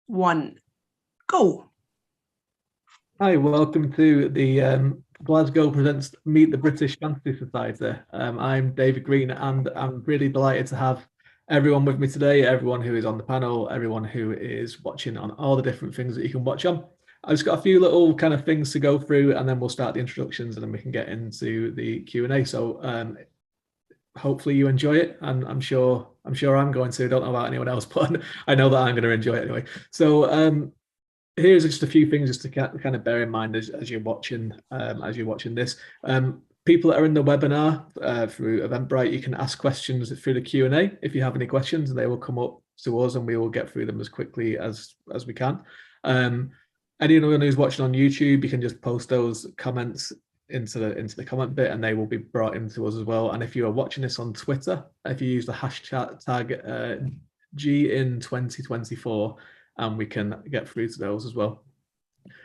1, go. Hi, welcome to the Glasgow presents Meet the British Fantasy Society. I'm David Green, and I'm really delighted to have everyone with me today, everyone who is on the panel, everyone who is watching on all the different things that you can watch on. I've just got a few little kind of things to go through, and then we'll start the introductions, and then we can get into the Q&A. So hopefully you enjoy it, and I'm sure I'm going to. I don't know about anyone else, but I know that I'm going to enjoy it anyway. So here's just a few things just to kind of bear in mind as you're watching this. People that are in the webinar through Eventbrite, you can ask questions through the Q&A if you have any questions, and they will come up to us, and we will get through them as quickly as we can. Anyone who's watching on YouTube, you can just post those comments into the comment bit, and they will be brought into us as well. And if you are watching this on Twitter, if you use the hashtag GIN2024, and we can get through to those as well.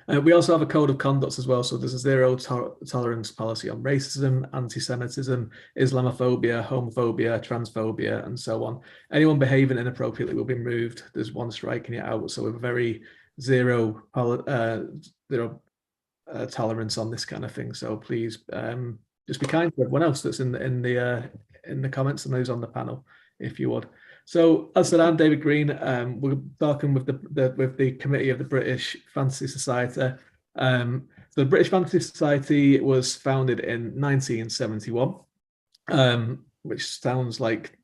We also have a code of conduct as well. So there's a zero tolerance policy on racism, anti-Semitism, Islamophobia, homophobia, transphobia, and so on. Anyone behaving inappropriately will be removed. There's one striking it out. So we're very zero tolerance on this kind of thing. So please just be kind to everyone else that's in the comments and those on the panel, if you would. So as I said, I'm David Green. We're talking with the committee of the British Fantasy Society. So the British Fantasy Society was founded in 1971, which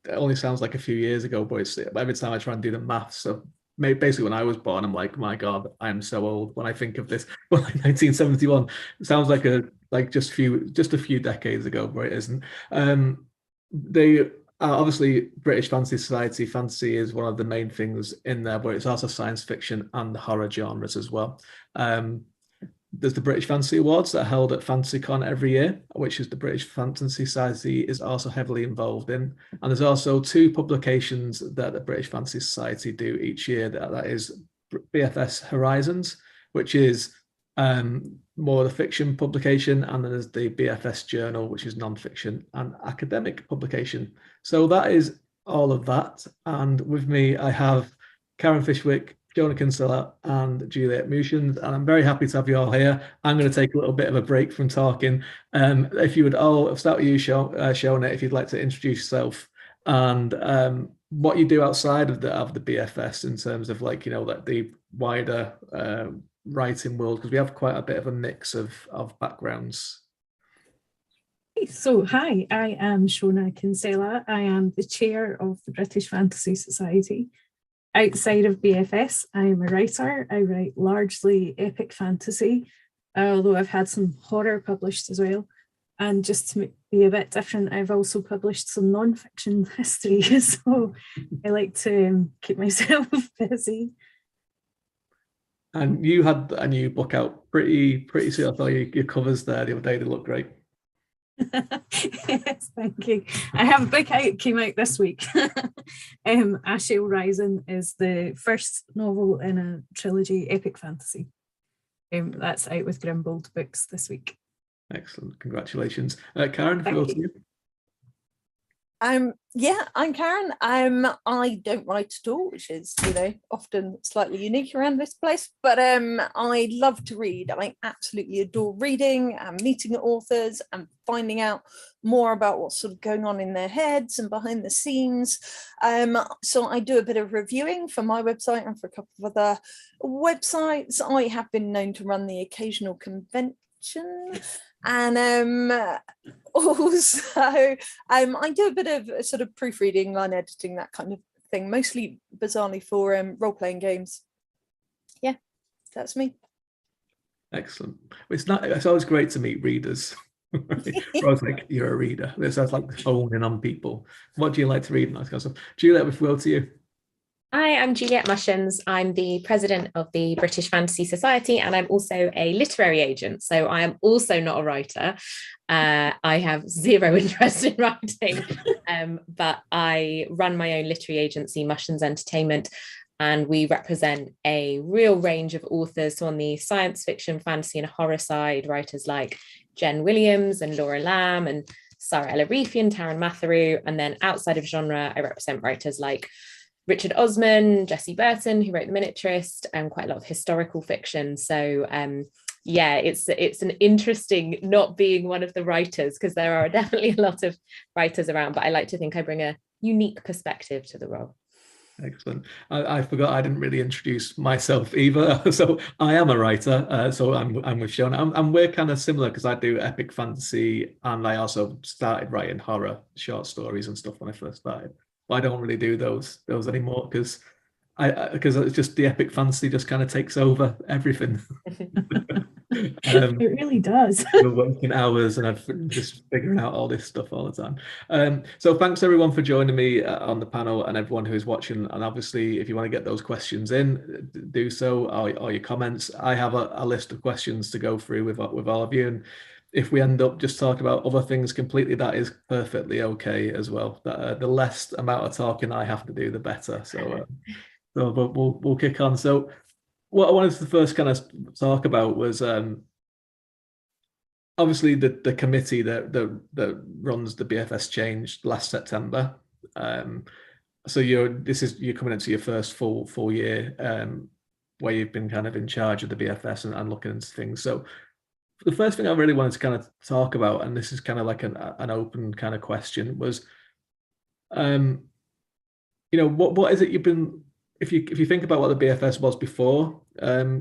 only sounds like a few years ago, but every time I try and do the maths, so basically when I was born, I'm like, my God, I'm so old when I think of this. But like 1971 sounds like just a few decades ago, but it isn't. Obviously, British Fantasy Society, fantasy is one of the main things in there, but it's also science fiction and horror genres as well. There's the British Fantasy Awards that are held at FantasyCon every year, which is the British Fantasy Society is also heavily involved in. And there's also 2 publications that the British Fantasy Society do each year. That is BFS Horizons, which is more the fiction publication, and then there's the BFS Journal, which is non-fiction and academic publication. So that is all of that. And with me, I have Karen Fishwick, Shona Kinsella, and Juliet Mushens, and I'm very happy to have you all here. I'm going to take a little bit of a break from talking. If you would all start with you, Shona, if you'd like to introduce yourself and what you do outside of the BFS in terms of like the wider writing world, because we have quite a bit of a mix of backgrounds. So hi, I am Shona Kinsella. I am the chair of the British Fantasy Society. Outside of BFS, I am a writer. I write largely epic fantasy, although I've had some horror published as well. And just to be a bit different, I've also published some non-fiction history, so I like to keep myself busy. And you had a new book out pretty soon. I saw your covers there the other day. They look great. Yes, thank you. I have a book out, came out this week. Ashale Rising is the first novel in a trilogy, epic fantasy. That's out with Grimbold Books this week. Excellent, congratulations. Karen, thank you. Yeah, I'm Karen. I don't write at all, which is, often slightly unique around this place, but I love to read. I absolutely adore reading and meeting authors and finding out more about what's sort of going on in their heads and behind the scenes. So I do a bit of reviewing for my website and for a couple of other websites. I have been known to run the occasional convention. And also I do a bit of sort of proofreading, line editing, that kind of thing, mostly bizarrely for role-playing games. Yeah, that's me. Excellent. It's always great to meet readers. I was like, you're a reader. It sounds like phoning on people. What do you like to read and that kind of stuff? Juliet, with will to you. Hi, I'm Juliet Mushens. I'm the president of the British Fantasy Society, and I'm also a literary agent. So I am also not a writer. I have zero interest in writing, but I run my own literary agency, Mushens Entertainment, and we represent a real range of authors. So on the science fiction, fantasy, and horror side, writers like Jen Williams and Laura Lamb and Sarah Ella Reefy and Taryn Matheru. And then outside of genre, I represent writers like Richard Osman, Jessie Burton, who wrote The Miniaturist, and quite a lot of historical fiction. So yeah, it's an interesting not being one of the writers, because there are definitely a lot of writers around, but I like to think I bring a unique perspective to the role. Excellent. I forgot I didn't really introduce myself either. So I am a writer. So I'm with Shona, and we're kind of similar because I do epic fantasy, and I also started writing horror short stories and stuff when I first started. But I don't really do those anymore because it's just the epic fantasy just kind of takes over everything. It really does. We're working hours and I'm just figuring out all this stuff all the time. So thanks everyone for joining me on the panel, and everyone who's watching. And obviously, if you want to get those questions in, do so, or your comments. I have a list of questions to go through with all of you. And if we end up just talking about other things completely, that is perfectly okay as well. The less amount of talking I have to do, the better. So but we'll kick on. So what I wanted to first kind of talk about was obviously the committee that runs the BFS changed last September. So you're coming into your first full year where you've been kind of in charge of the BFS and looking into things. So the first thing I really wanted to kind of talk about, and this is kind of like an open kind of question, was what is it you've been, if you think about what the BFS was before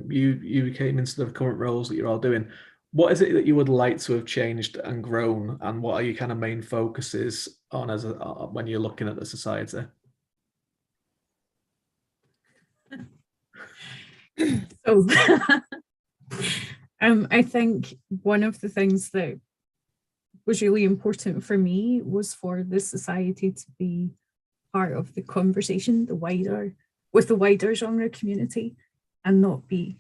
you came into the current roles that you're all doing, what is it that you would like to have changed and grown, and what are your kind of main focuses on when you're looking at the society? So I think one of the things that was really important for me was for the society to be part of the conversation, with the wider genre community, and not be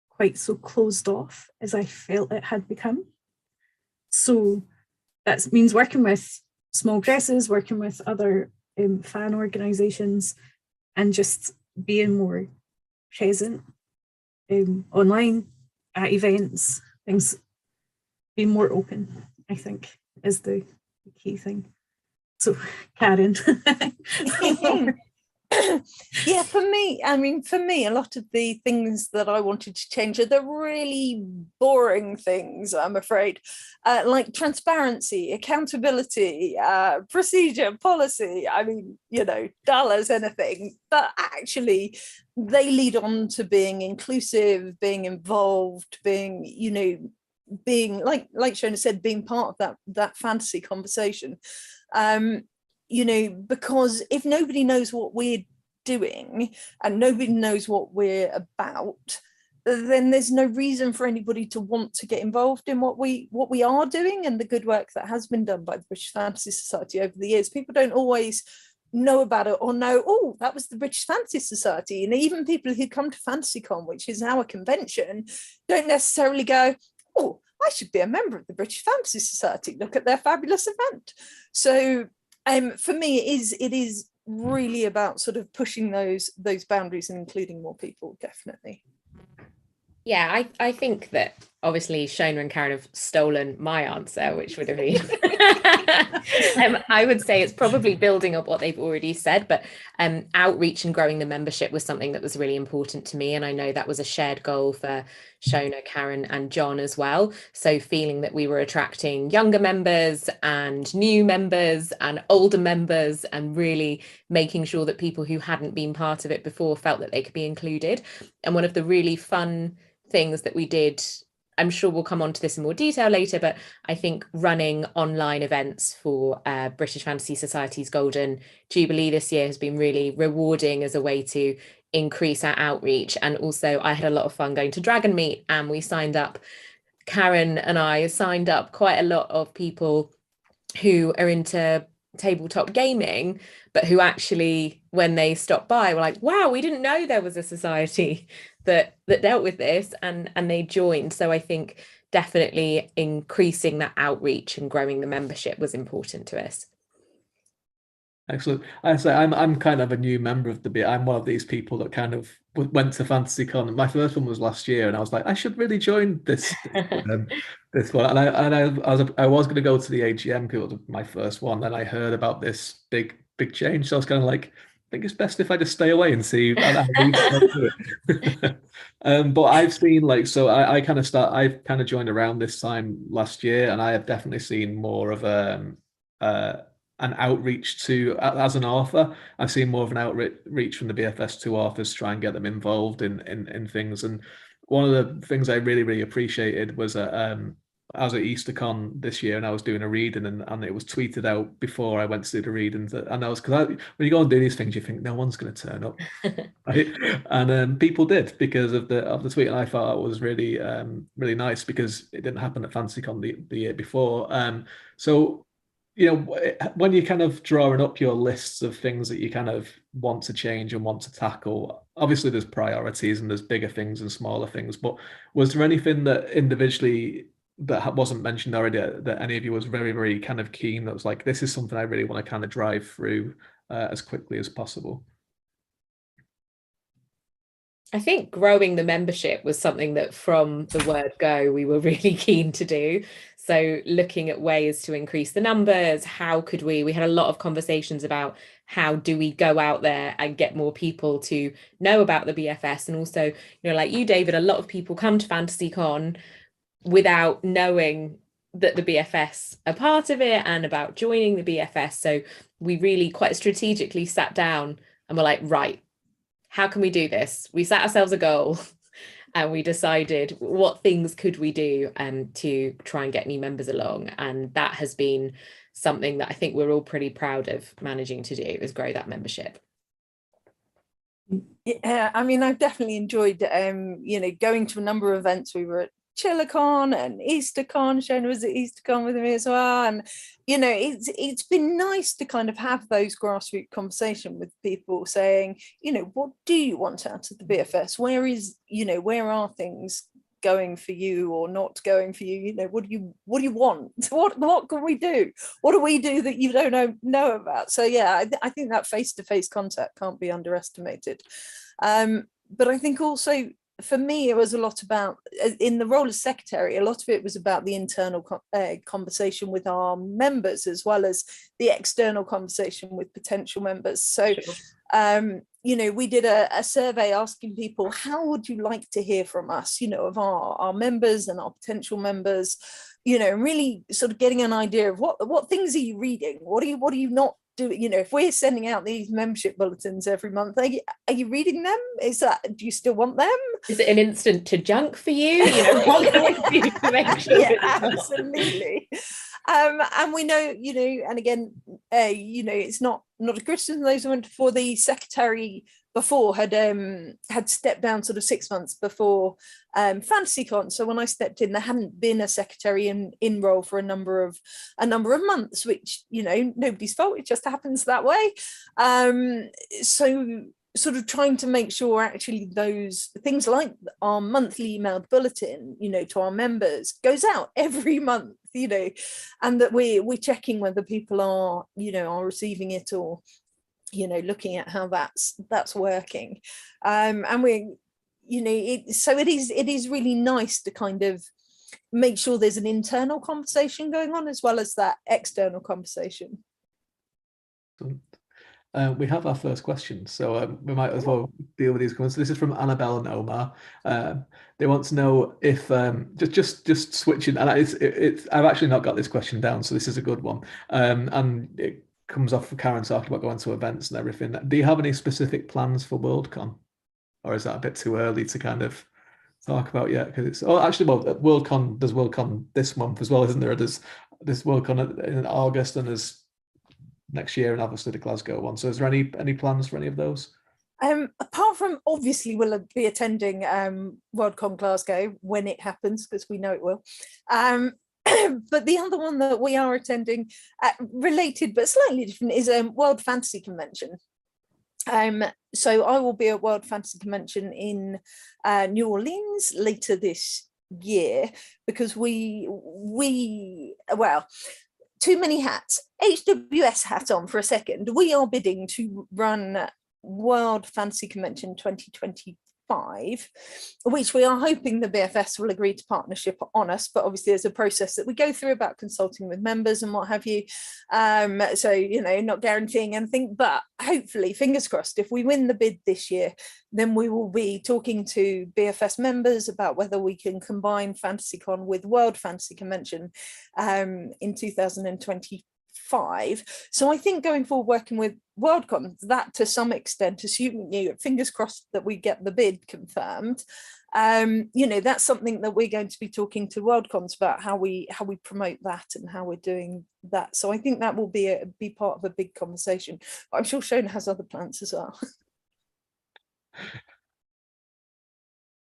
quite so closed off as I felt it had become. So that means working with small presses, working with other fan organisations, and just being more present online, at events, things, being more open, I think, is the key thing. So, Karen. Yeah, for me, a lot of the things that I wanted to change are the really boring things, I'm afraid, like transparency, accountability, procedure, policy. Dull as anything, but actually they lead on to being inclusive, being involved, being like Shona said, being part of that fantasy conversation. Because if nobody knows what we're doing and nobody knows what we're about, then there's no reason for anybody to want to get involved in what we are doing and the good work that has been done by the British Fantasy Society over the years. People don't always know about it or know, oh, that was the British Fantasy Society. And even people who come to FantasyCon, which is our convention, don't necessarily go, oh, I should be a member of the British Fantasy Society. Look at their fabulous event. So for me, it is really about sort of pushing those boundaries and including more people, definitely. Yeah, I think that obviously Shona and Karen have stolen my answer, which would have been I would say it's probably building up what they've already said, but outreach and growing the membership was something that was really important to me, and I know that was a shared goal for Shona, Karen and John as well. So feeling that we were attracting younger members and new members and older members, and really making sure that people who hadn't been part of it before felt that they could be included. And one of the really fun things that we did, I'm sure we'll come on to this in more detail later, but I think running online events for British Fantasy Society's Golden Jubilee this year has been really rewarding as a way to increase our outreach. And also I had a lot of fun going to Dragon Meet, and we signed up, Karen and I signed up quite a lot of people who are into tabletop gaming, but who actually, when they stopped by, were like, wow, we didn't know there was a society that dealt with this, and they joined. So I think definitely increasing that outreach and growing the membership was important to us. Excellent. I say I'm kind of a new member of the I'm one of these people that kind of went to FantasyCon. My first one was last year, and I was like, I should really join this this one. And I was going to go to the AGM because it was my first one, and I heard about this big change. So I was kind of like, think it's best if I just stay away and see how we do it. But I've seen I kind of joined around this time last year, and I have definitely seen more of an outreach to, as an author, I've seen more of an outreach from the BFS to authors to try and get them involved in things. And one of the things I really, really appreciated was I was at EasterCon this year, and I was doing a reading, and it was tweeted out before I went to do the reading. And I was, when you go and do these things, you think no one's going to turn up, right? And people did, because of the tweet, and I thought it was really really nice, because it didn't happen at FantasyCon the year before. So, when you're kind of drawing up your lists of things that you kind of want to change and want to tackle, obviously there's priorities and there's bigger things and smaller things. But was there anything that individually that wasn't mentioned already that any of you was very, very kind of keen, that was like, this is something I really want to kind of drive through as quickly as possible? I think growing the membership was something that from the word go we were really keen to do. So looking at ways to increase the numbers, how could we had a lot of conversations about how do we go out there and get more people to know about the BFS. And also, like you, David, a lot of people come to FantasyCon without knowing that the BFS are part of it and about joining the BFS. So we really quite strategically sat down and were like, right, how can we do this? We set ourselves a goal and we decided what things could we do to try and get new members along. And that has been something that I think we're all pretty proud of managing to do, is grow that membership. Yeah, I mean, I've definitely enjoyed, going to a number of events. We were at ChillerCon and EasterCon. Shona was at EasterCon with me as well, and it's been nice to kind of have those grassroots conversation with people saying, what do you want out of the BFS? Where are things going for you or not going for you? What do you want? What can we do? What do we do that you don't know about? So yeah, I think that face-to-face contact can't be underestimated. But I think also, for me, it was a lot about, in the role as secretary, a lot of it was about the internal conversation with our members, as well as the external conversation with potential members. So, sure. We did a survey asking people, how would you like to hear from us, of our members and our potential members, really sort of getting an idea of what things are you reading? What are you not doing? If we're sending out these membership bulletins every month, are you reading them? Do you still want them? Is it an instant to junk for you? What can we do to make sure? Yeah, absolutely. And we know, and again, it's not a criticism. Those who went before, the secretary before had stepped down sort of 6 months before FantasyCon. So when I stepped in, there hadn't been a secretary in role for a number of months, which nobody's fault. It just happens that way. So sort of trying to make sure actually those things like our monthly emailed bulletin, to our members goes out every month, and that we're checking whether people are receiving it, or looking at how that's working. And we, so it is really nice to kind of make sure there's an internal conversation going on as well as that external conversation. We have our first question, so we might as well deal with these comments. This is from Annabelle and Omar. They want to know if just switching, and I've actually not got this question down, so this is a good one. And it comes off of Karen talking about going to events and everything. Do you have any specific plans for Worldcon, or is that a bit too early to kind of talk about yet? Because it's Worldcon, there's Worldcon this month as well, isn't there? There's this Worldcon in August, and there's next year, and obviously the Glasgow one. So is there any plans for any of those? Apart from, obviously we'll be attending Worldcon Glasgow when it happens, because we know it will. But the other one that we are attending, related but slightly different, is World Fantasy Convention. So I will be at World Fantasy Convention in New Orleans later this year, because too many hats. HWS hat on for a second. We are bidding to run World Fantasy Convention 2022 2025, which we are hoping the BFS will agree to partnership on us, but obviously there's a process that we go through about consulting with members and what have you. So, you know, not guaranteeing anything, but hopefully, fingers crossed, if we win the bid this year, then we will be talking to BFS members about whether we can combine FantasyCon with World Fantasy Convention in 2025. So I think going forward, working with WorldCon, that to some extent, assuming, you know, fingers crossed that we get the bid confirmed, you know, that's something that we're going to be talking to WorldCons about, how we promote that and how we're doing that. So I think that will be part of a big conversation. But I'm sure Shona has other plans as well.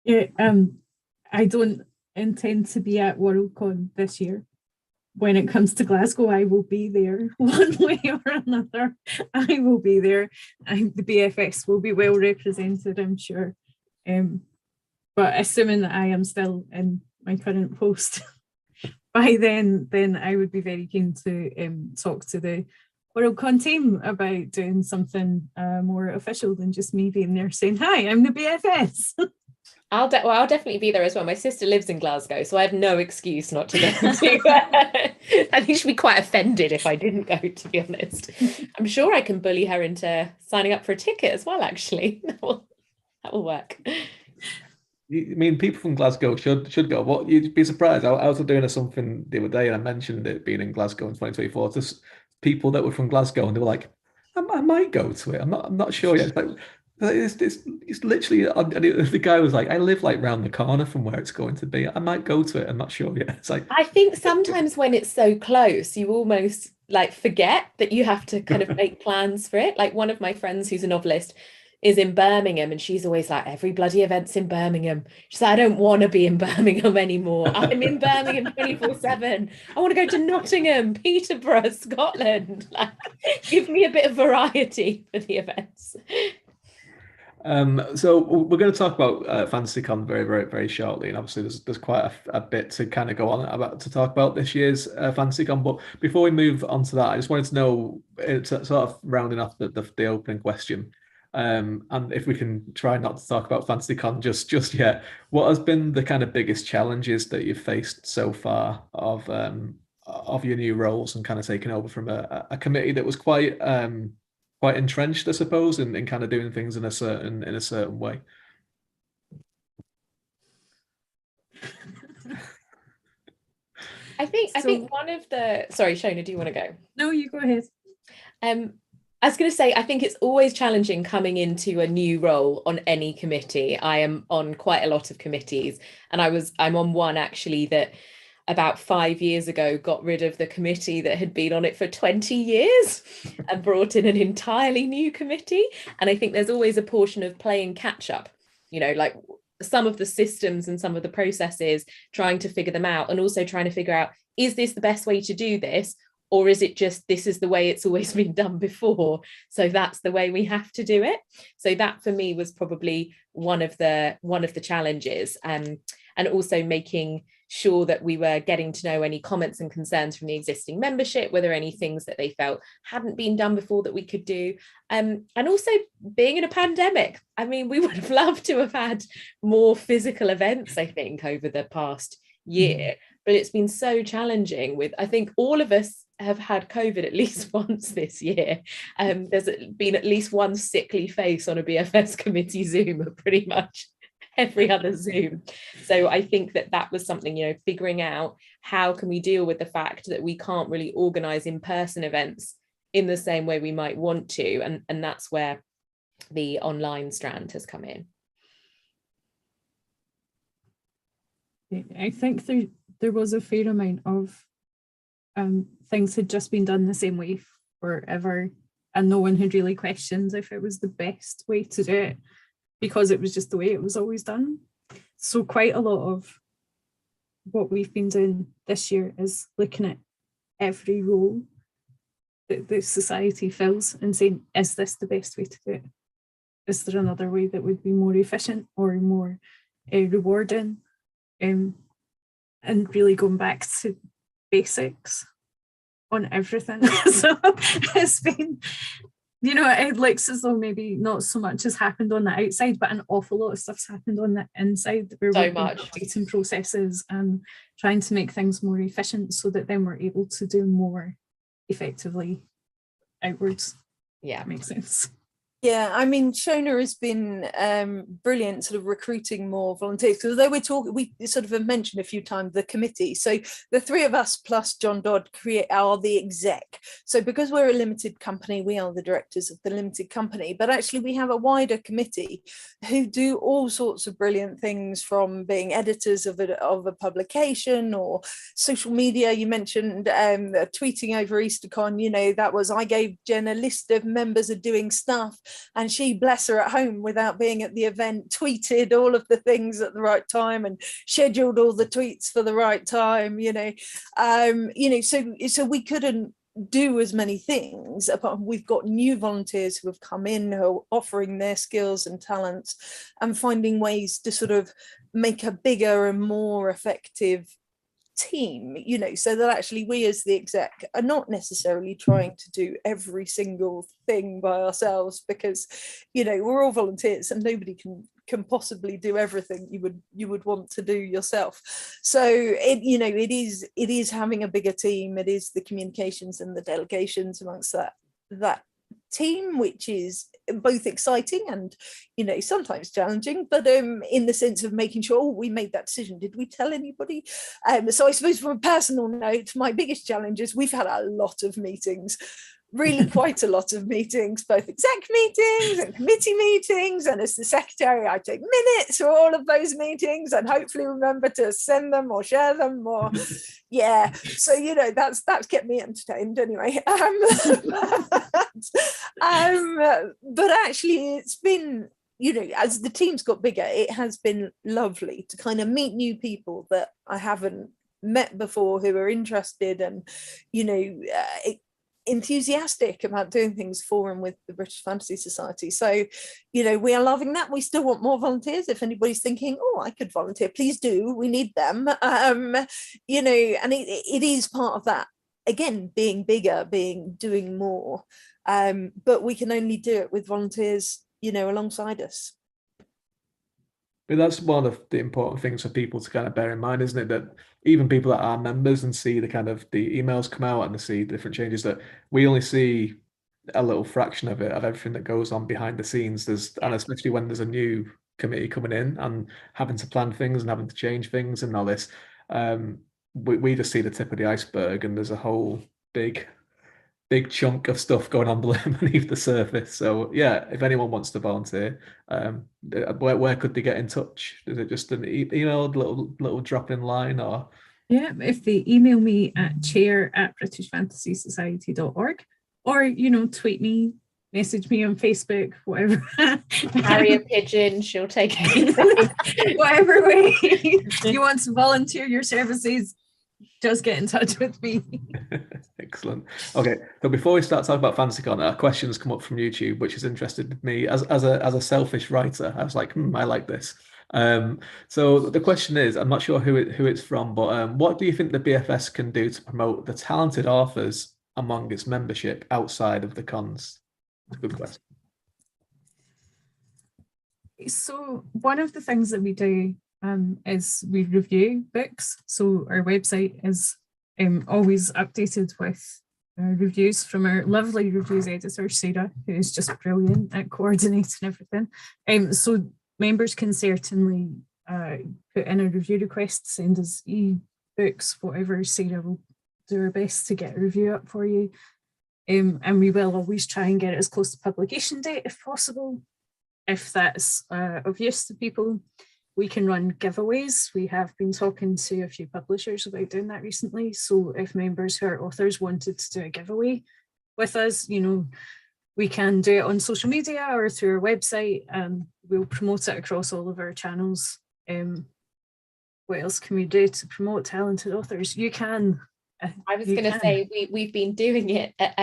Yeah, I don't intend to be at WorldCon this year. When it comes to Glasgow, I will be there one way or another. I will be there. The BFS will be well represented, I'm sure. But assuming that I am still in my current post by then I would be very keen to talk to the WorldCon team about doing something more official than just me being there saying, "Hi, I'm the BFS." I'll definitely be there as well. My sister lives in Glasgow, so I have no excuse not to go to. I think she'd be quite offended if I didn't go, to be honest. I'm sure I can bully her into signing up for a ticket as well, actually. That will work. I mean, people from Glasgow should go. What, you'd be surprised. I was doing something the other day and I mentioned it being in Glasgow in 2024. Just people that were from Glasgow and they were like, I might go to it. I'm not sure yet. It's literally, the guy was like, I live like round the corner from where it's going to be. I might go to it. I'm not sure yet. It's like, I think sometimes when it's so close, you almost like forget that you have to kind of make plans for it. Like one of my friends who's a novelist is in Birmingham and she's always like, every bloody event's in Birmingham. She's like, I don't want to be in Birmingham anymore. I'm in Birmingham 24/7. I want to go to Nottingham, Peterborough, Scotland. Like, give me a bit of variety for the events. So we're going to talk about FantasyCon very, very, very shortly, and obviously there's quite a bit to kind of go on about to talk about this year's FantasyCon. But before we move on to that, I just wanted to know, sort of rounding off the opening question, and if we can try not to talk about FantasyCon just yet, what has been the kind of biggest challenges that you've faced so far of your new roles and kind of taking over from a committee that was quite entrenched, I suppose, in kind of doing things in a certain way? I think one of the, sorry, Shona, do you want to go? No, you go ahead. I was going to say, I think it's always challenging coming into a new role on any committee. I am on quite a lot of committees, and I'm on one actually that about 5 years ago got rid of the committee that had been on it for 20 years and brought in an entirely new committee. And I think there's always a portion of playing catch up, you know, like some of the systems and some of the processes, trying to figure them out, and also trying to figure out, is this the best way to do this? Or is it just, this is the way it's always been done before, so that's the way we have to do it? So that for me was probably one of the challenges, and also making sure that we were getting to know any comments and concerns from the existing membership, were there any things that they felt hadn't been done before that we could do, and also being in a pandemic. I mean, we would have loved to have had more physical events, I think, over the past year, but it's been so challenging with, I think all of us have had COVID at least once this year. There's been at least one sickly face on a BFS committee Zoom at pretty much every other Zoom. So I think that was something, you know, figuring out how can we deal with the fact that we can't really organise in-person events in the same way we might want to, and that's where the online strand has come in. I think there was a fair amount of things had just been done the same way forever, and no one had really questioned if it was the best way to do it, because it was just the way it was always done. So quite a lot of what we've been doing this year is looking at every role that the society fills and saying, is this the best way to do it? Is there another way that would be more efficient or more rewarding? And really going back to basics on everything. So it's been you know, it looks as though maybe not so much has happened on the outside, but an awful lot of stuff's happened on the inside. We're So working on much. updating processes and trying to make things more efficient so that then we're able to do more effectively outwards. Yeah. That makes sense. Yeah, I mean, Shona has been brilliant sort of recruiting more volunteers. Because although we sort of have mentioned a few times the committee. So the three of us plus John Dodd are the exec. So because we're a limited company, we are the directors of the limited company. But actually we have a wider committee who do all sorts of brilliant things, from being editors of a publication or social media. You mentioned tweeting over EasterCon, you know, I gave Jen a list of members are doing stuff. And she, bless her, at home without being at the event, tweeted all of the things at the right time and scheduled all the tweets for the right time, you know, so we couldn't do as many things. We've got new volunteers who have come in, who are offering their skills and talents and finding ways to sort of make a bigger and more effective team, you know, so that actually we as the exec are not necessarily trying to do every single thing by ourselves, because, you know, we're all volunteers and nobody can possibly do everything you would want to do yourself. So it is having a bigger team. It is the communications and the delegations amongst that team, which is both exciting and, you know, sometimes challenging, but in the sense of making sure, we made that decision, did we tell anybody? So I suppose from a personal note, my biggest challenge is we've had a lot of meetings, really quite a lot of meetings, both exec meetings and committee meetings, and as the secretary I take minutes for all of those meetings and hopefully remember to send them or share them, or yeah, so you know, that's kept me entertained anyway. But actually it's been, you know, as the team's got bigger, it has been lovely to kind of meet new people that I haven't met before who are interested and, you know, enthusiastic about doing things for and with the British Fantasy Society. So, you know, we are loving that. We still want more volunteers. If anybody's thinking, oh, I could volunteer, please do. We need them. You know, and it is part of that, again, being bigger, doing more. But we can only do it with volunteers, you know, alongside us. But that's one of the important things for people to kind of bear in mind, isn't it? That even people that are members and see the emails come out and they see different changes, that we only see a little fraction of it, of everything that goes on behind the scenes. And especially when there's a new committee coming in and having to plan things and having to change things and all this, we just see the tip of the iceberg, and there's a whole big chunk of stuff going on beneath the surface. So yeah, if anyone wants to volunteer, where could they get in touch? Is it just an email, little drop in line, or? Yeah, if they email me at chair@britishfantasysociety.org, or, you know, tweet me, message me on Facebook, whatever. Carrier pigeon, she'll take it. Whatever way you want to volunteer your services, just get in touch with me. Excellent. Okay, so before we start talking about FantasyCon, questions come up from YouTube, which has interested me as a selfish writer. I was like, I like this. So the question is, I'm not sure who it's from, but what do you think the BFS can do to promote the talented authors among its membership outside of the cons? It's a good question. So one of the things that we do is we review books. So our website is always updated with reviews from our lovely reviews editor, Sarah, who is just brilliant at coordinating everything. So members can certainly put in a review request, send us e-books, whatever. Sarah will do her best to get a review up for you. And we will always try and get it as close to publication date if possible. If that's of use to people, we can run giveaways. We have been talking to a few publishers about doing that recently. So if members who are authors wanted to do a giveaway with us, you know, we can do it on social media or through our website. We'll promote it across all of our channels. What else can we do to promote talented authors? You can. I was going to say, we've been doing it at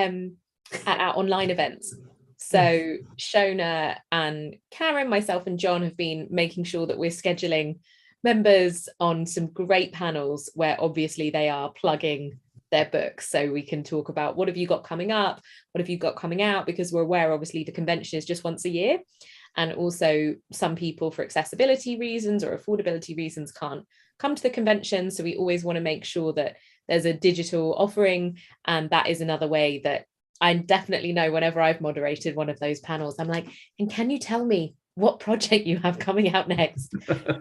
our online events. So Shona and Karen, myself and John have been making sure that we're scheduling members on some great panels where obviously they are plugging their books, so we can talk about what have you got coming up, what have you got coming out, because we're aware obviously the convention is just once a year, and also some people for accessibility reasons or affordability reasons can't come to the convention, so we always want to make sure that there's a digital offering. And that is another way that I definitely know whenever I've moderated one of those panels, I'm like, and can you tell me what project you have coming out next?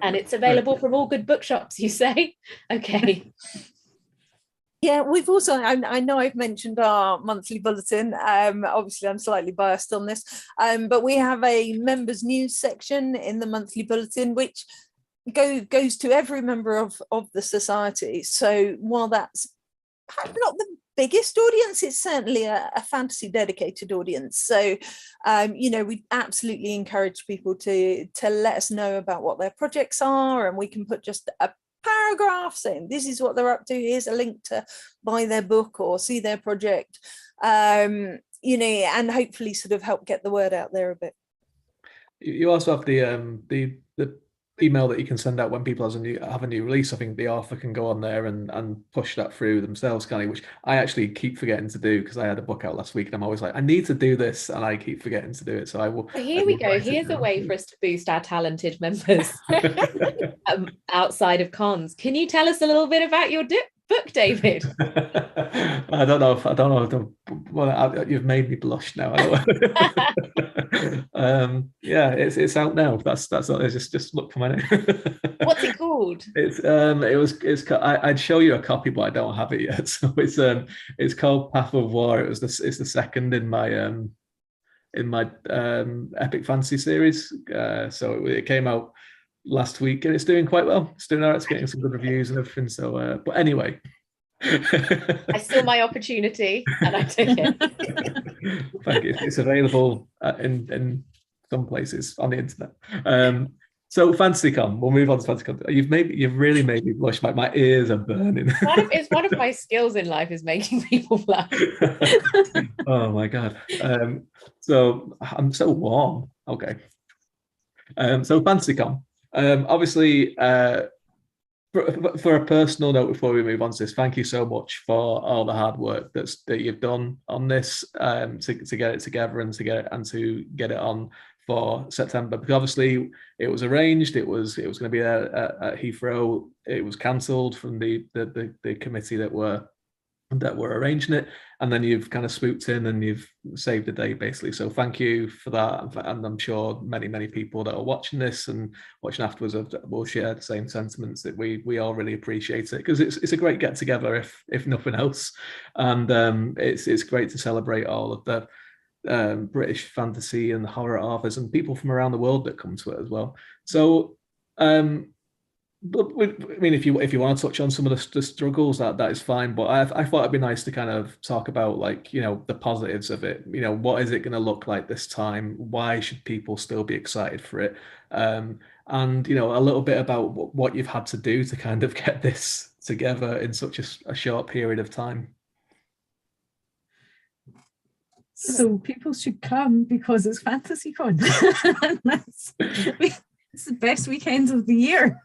And it's available from all good bookshops, you say. Okay. Yeah, we've also, I know I've mentioned our monthly bulletin. Obviously, I'm slightly biased on this, but we have a members news section in the monthly bulletin, which goes to every member of the society. So while that's perhaps not the biggest audience, it's certainly a fantasy dedicated audience. So, we absolutely encourage people to let us know about what their projects are, and we can put just a paragraph saying this is what they're up to, here's a link to buy their book or see their project, and hopefully sort of help get the word out there a bit. You also have the email that you can send out when people have a new release. I think the author can go on there and push that through themselves, kind of, which I actually keep forgetting to do, because I had a book out last week and I'm always like, I need to do this, and I keep forgetting to do it. So I will. Here we go. Here's a way for us to boost our talented members outside of cons. Can you tell us a little bit about your book, David? I don't know. Well, you've made me blush now. Yeah, it's out now. That's just look for my name. What's it called? I'd show you a copy, but I don't have it yet. So it's called Path of War. It's the second in my epic fantasy series. So it came out last week and it's doing quite well. It's doing all right. It's getting some good reviews and everything. So, but anyway. I saw my opportunity and I took it. Thank you. It's available in some places on the internet. So FantasyCon, we'll move on to FantasyCon. You've really made me blush. My ears are burning. It's one of my skills in life is making people blush. Oh my God. So I'm so warm. Okay. So FantasyCon. Obviously, for a personal note before we move on to this, thank you so much for all the hard work that you've done on this, to get it together and to get it on for September, because obviously it was arranged, it was going to be at Heathrow. It was cancelled from the committee that were arranging it, and then you've kind of swooped in and you've saved the day basically. So thank you for that, and I'm sure many people that are watching this and watching afterwards will share the same sentiments, that we all really appreciate it, because it's a great get together if nothing else, and it's great to celebrate all of the British fantasy and horror authors and people from around the world that come to it as well. So but I mean, if you want to touch on some of the struggles, that is fine. But I thought it'd be nice to kind of talk about, like, the positives of it. What is it going to look like this time? Why should people still be excited for it? And a little bit about what you've had to do to kind of get this together in such a short period of time. So people should come because it's FantasyCon. It's the best weekends of the year.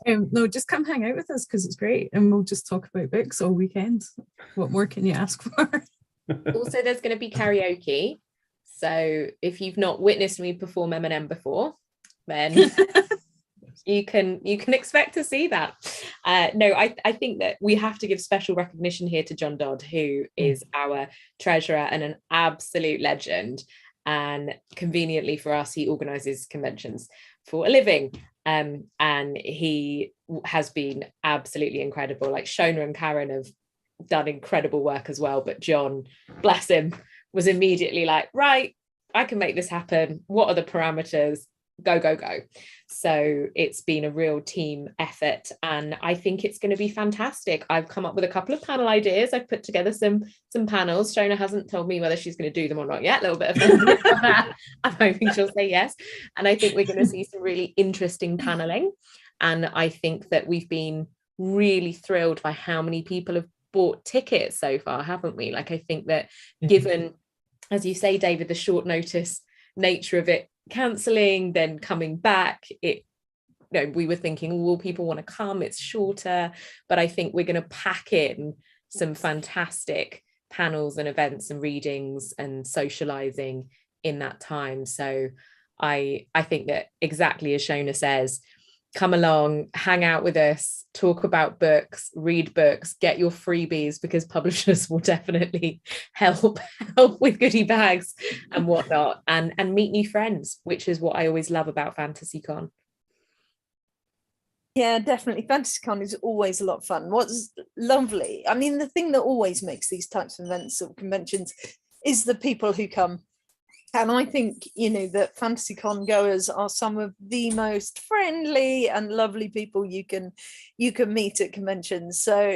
No, just come hang out with us because it's great, and we'll just talk about books all weekend. What more can you ask for? Also, there's going to be karaoke. So if you've not witnessed me perform Eminem before, then you can expect to see that. No, I think that we have to give special recognition here to John Dodd, who is our treasurer and an absolute legend. And conveniently for us, he organises conventions for a living. And he has been absolutely incredible. Like Shona and Karen have done incredible work as well. But John, bless him, was immediately like, right, I can make this happen. What are the parameters? Go. So it's been a real team effort, and I think it's going to be fantastic. I've come up with a couple of panel ideas. I've put together some panels. Shona hasn't told me whether she's going to do them or not yet. A little bit of that. I'm hoping she'll say yes. And I think we're going to see some really interesting paneling. And I think that we've been really thrilled by how many people have bought tickets so far, haven't we? Like, I think that given, as you say, David, the short notice nature of it cancelling, then coming back, we were thinking, will people want to come? It's shorter, but I think we're going to pack in some fantastic panels and events and readings and socializing in that time. So I think that, exactly as Shona says, come along, hang out with us, talk about books, read books, get your freebies, because publishers will definitely help with goodie bags and whatnot, and meet new friends, which is what I always love about FantasyCon. Yeah, definitely. FantasyCon is always a lot of fun. What's lovely, I mean, the thing that always makes these types of events or conventions is the people who come. And I think, that FantasyCon goers are some of the most friendly and lovely people you can meet at conventions. So,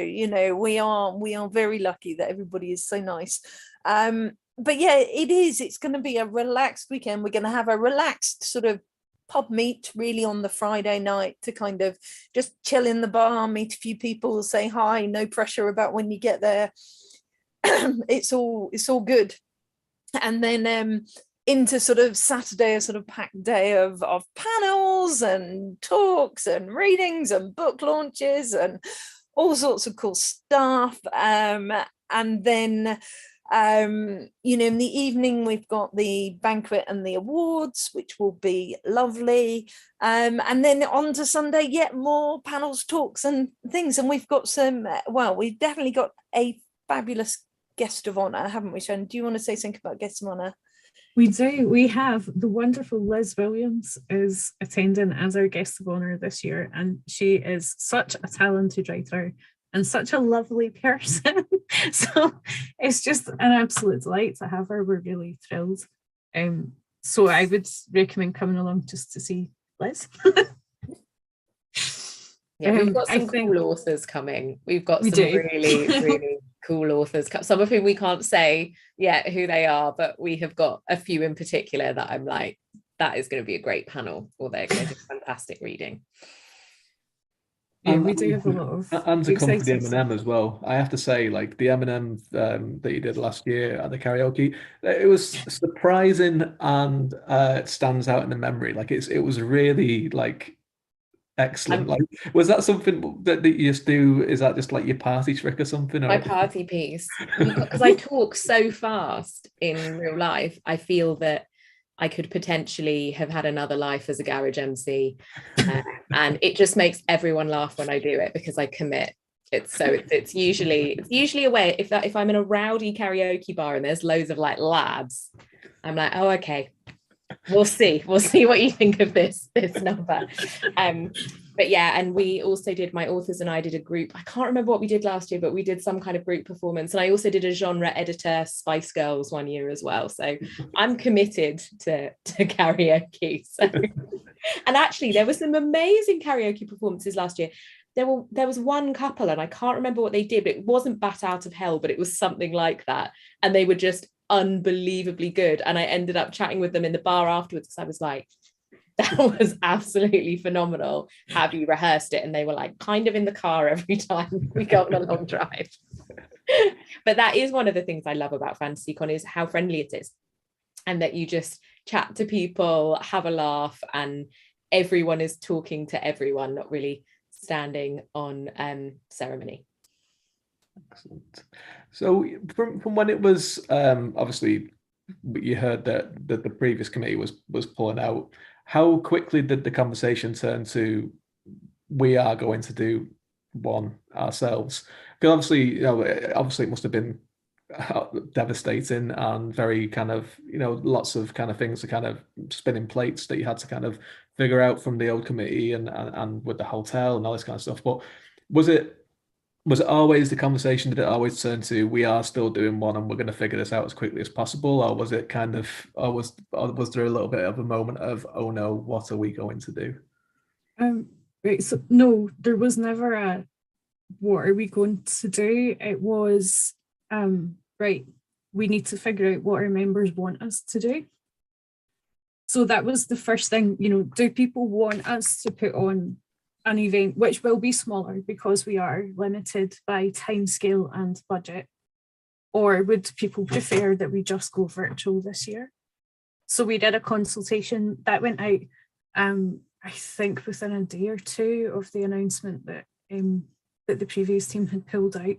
we are very lucky that everybody is so nice. But yeah, it's going to be a relaxed weekend. We're going to have a relaxed sort of pub meet really on the Friday night to kind of just chill in the bar, meet a few people, say hi, no pressure about when you get there. It's all good. And then into sort of Saturday, a sort of packed day of panels and talks and readings and book launches and all sorts of cool stuff. And then, in the evening, we've got the banquet and the awards, which will be lovely. And then on to Sunday, yet more panels, talks and things. And we've got we've definitely got a fabulous guest of honor, haven't we, Shona? Do you want to say something about guest of honor? We do. We have the wonderful Liz Williams is attending as our guest of honor this year, and she is such a talented writer and such a lovely person. So it's just an absolute delight to have her. We're really thrilled. So I would recommend coming along just to see Liz. Yeah, we've got some cool authors coming. We've got some really, really cool authors, some of whom we can't say yet who they are, but we have got a few in particular that I'm like, that is going to be a great panel, or they're going to do fantastic reading. Yeah, we do have a lot of. And to come for the M&M as well, I have to say, like the M&M that you did last year at the karaoke, it was surprising and it stands out in the memory. Like it was really like excellent. Like, was that something that you just do? Is that just like your party trick or something? My party piece, because I talk so fast in real life. I feel that I could potentially have had another life as a garage MC, and it just makes everyone laugh when I do it because I commit. It's usually a way if I'm in a rowdy karaoke bar and there's loads of like lads, I'm like, oh, okay, we'll see what you think of this number. But yeah, and we also did, my authors and I did a group, I can't remember what we did last year, but we did some kind of group performance, and I also did a genre editor Spice Girls one year as well, so I'm committed to karaoke. So and actually there were some amazing karaoke performances last year. There was one couple, and I can't remember what they did, but it wasn't Bat Out of Hell, but it was something like that, and they were just unbelievably good, and I ended up chatting with them in the bar afterwards because I was like, that was absolutely phenomenal. Have you rehearsed it? And they were like, kind of in the car every time we go on a long drive. But that is one of the things I love about FantasyCon, is how friendly it is, and that you just chat to people, have a laugh, and everyone is talking to everyone, not really standing on ceremony. Excellent. So from when it was obviously you heard that the previous committee was pulling out, how quickly did the conversation turn to we are going to do one ourselves? Because obviously it must have been devastating and very kind of, lots of kind of things to kind of spinning plates that you had to kind of figure out from the old committee and with the hotel and all this kind of stuff. But was it always the conversation? Did it always turn to we are still doing one and we're going to figure this out as quickly as possible? Or was it kind of, or was there a little bit of a moment of, oh no, what are we going to do? Right, so no, there was never a what are we going to do? It was right, we need to figure out what our members want us to do. So that was the first thing, do people want us to put on an event which will be smaller because we are limited by timescale and budget, or would people prefer that we just go virtual this year? So we did a consultation that went out. I think within a day or two of the announcement that that the previous team had pulled out.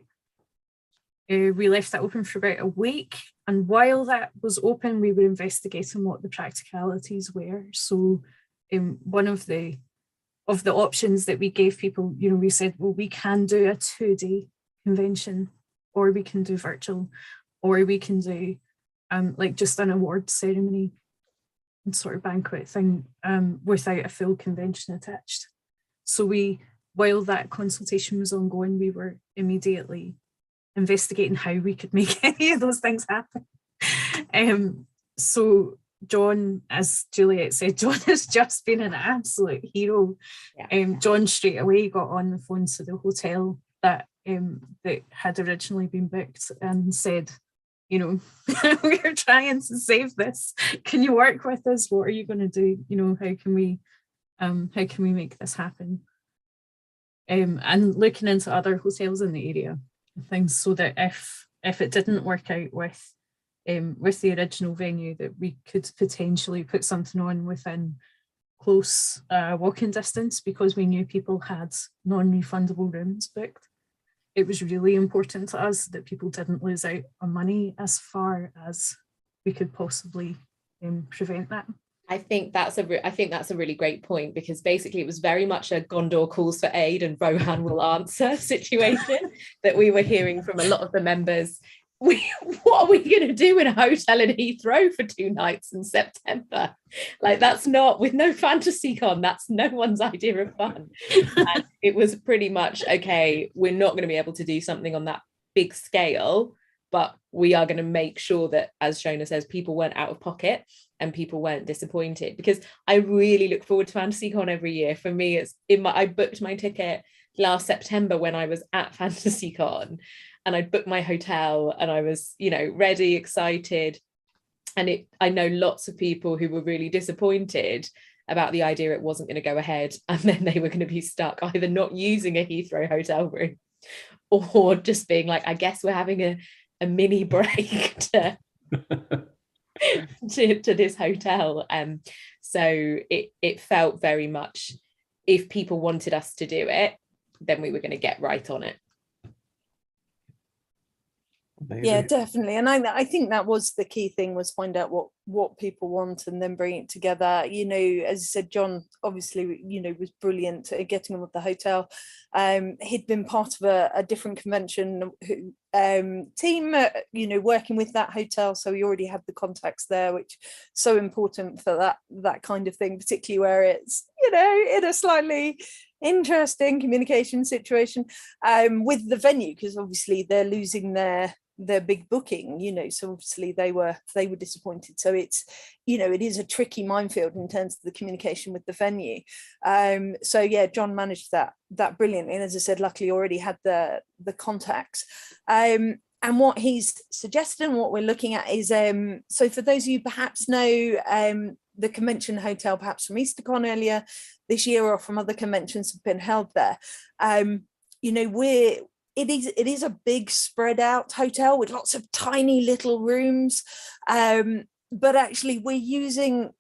We left that open for about a week, and while that was open, we were investigating what the practicalities were. So one of the options that we gave people, we said, well, we can do a 2-day convention, or we can do virtual, or we can do like just an award ceremony and sort of banquet thing without a full convention attached. So while that consultation was ongoing, we were immediately investigating how we could make any of those things happen. So John, as Juliet said, John has just been an absolute hero. Yeah. John straight away got on the phone to the hotel that had originally been booked and said, we're trying to save this. Can you work with us? What are you going to do? How can we make this happen? And looking into other hotels in the area, things, so that if it didn't work out with the original venue, that we could potentially put something on within close walking distance, because we knew people had non-refundable rooms booked. It was really important to us that people didn't lose out on money as far as we could possibly prevent that. I think that's a really great point, because basically it was very much a Gondor calls for aid and Rohan will answer situation that we were hearing from a lot of the members. What are we going to do in a hotel in Heathrow for 2 nights in September? Like, that's not, with no FantasyCon, that's no one's idea of fun. And it was pretty much, okay, we're not going to be able to do something on that big scale, but we are going to make sure that, as Shona says, people weren't out of pocket and people weren't disappointed, because I really look forward to FantasyCon every year. For me, I booked my ticket last September when I was at FantasyCon, and I booked my hotel and I was, ready, excited. And I know lots of people who were really disappointed about the idea it wasn't going to go ahead, and then they were going to be stuck either not using a Heathrow hotel room or just being like, I guess we're having a mini break to this hotel. So it felt very much, if people wanted us to do it, then we were going to get right on it. Amazing. Yeah, definitely. And I think that was the key thing, was find out what people want and then bring it together. As I said, John obviously, was brilliant at getting on with the hotel. He'd been part of a different convention team, working with that hotel. So he already had the contacts there, which is so important for that kind of thing, particularly where it's, in a slightly interesting communication situation with the venue, because obviously they're losing their big booking, so obviously they were disappointed. So it's, it is a tricky minefield in terms of the communication with the venue. So yeah, John managed that brilliantly, and as I said, luckily already had the contacts. And what he's suggested and what we're looking at is, so for those of you perhaps know the convention hotel, perhaps from EasterCon earlier this year or from other conventions have been held there, it is a big spread out hotel with lots of tiny little rooms, but actually we're using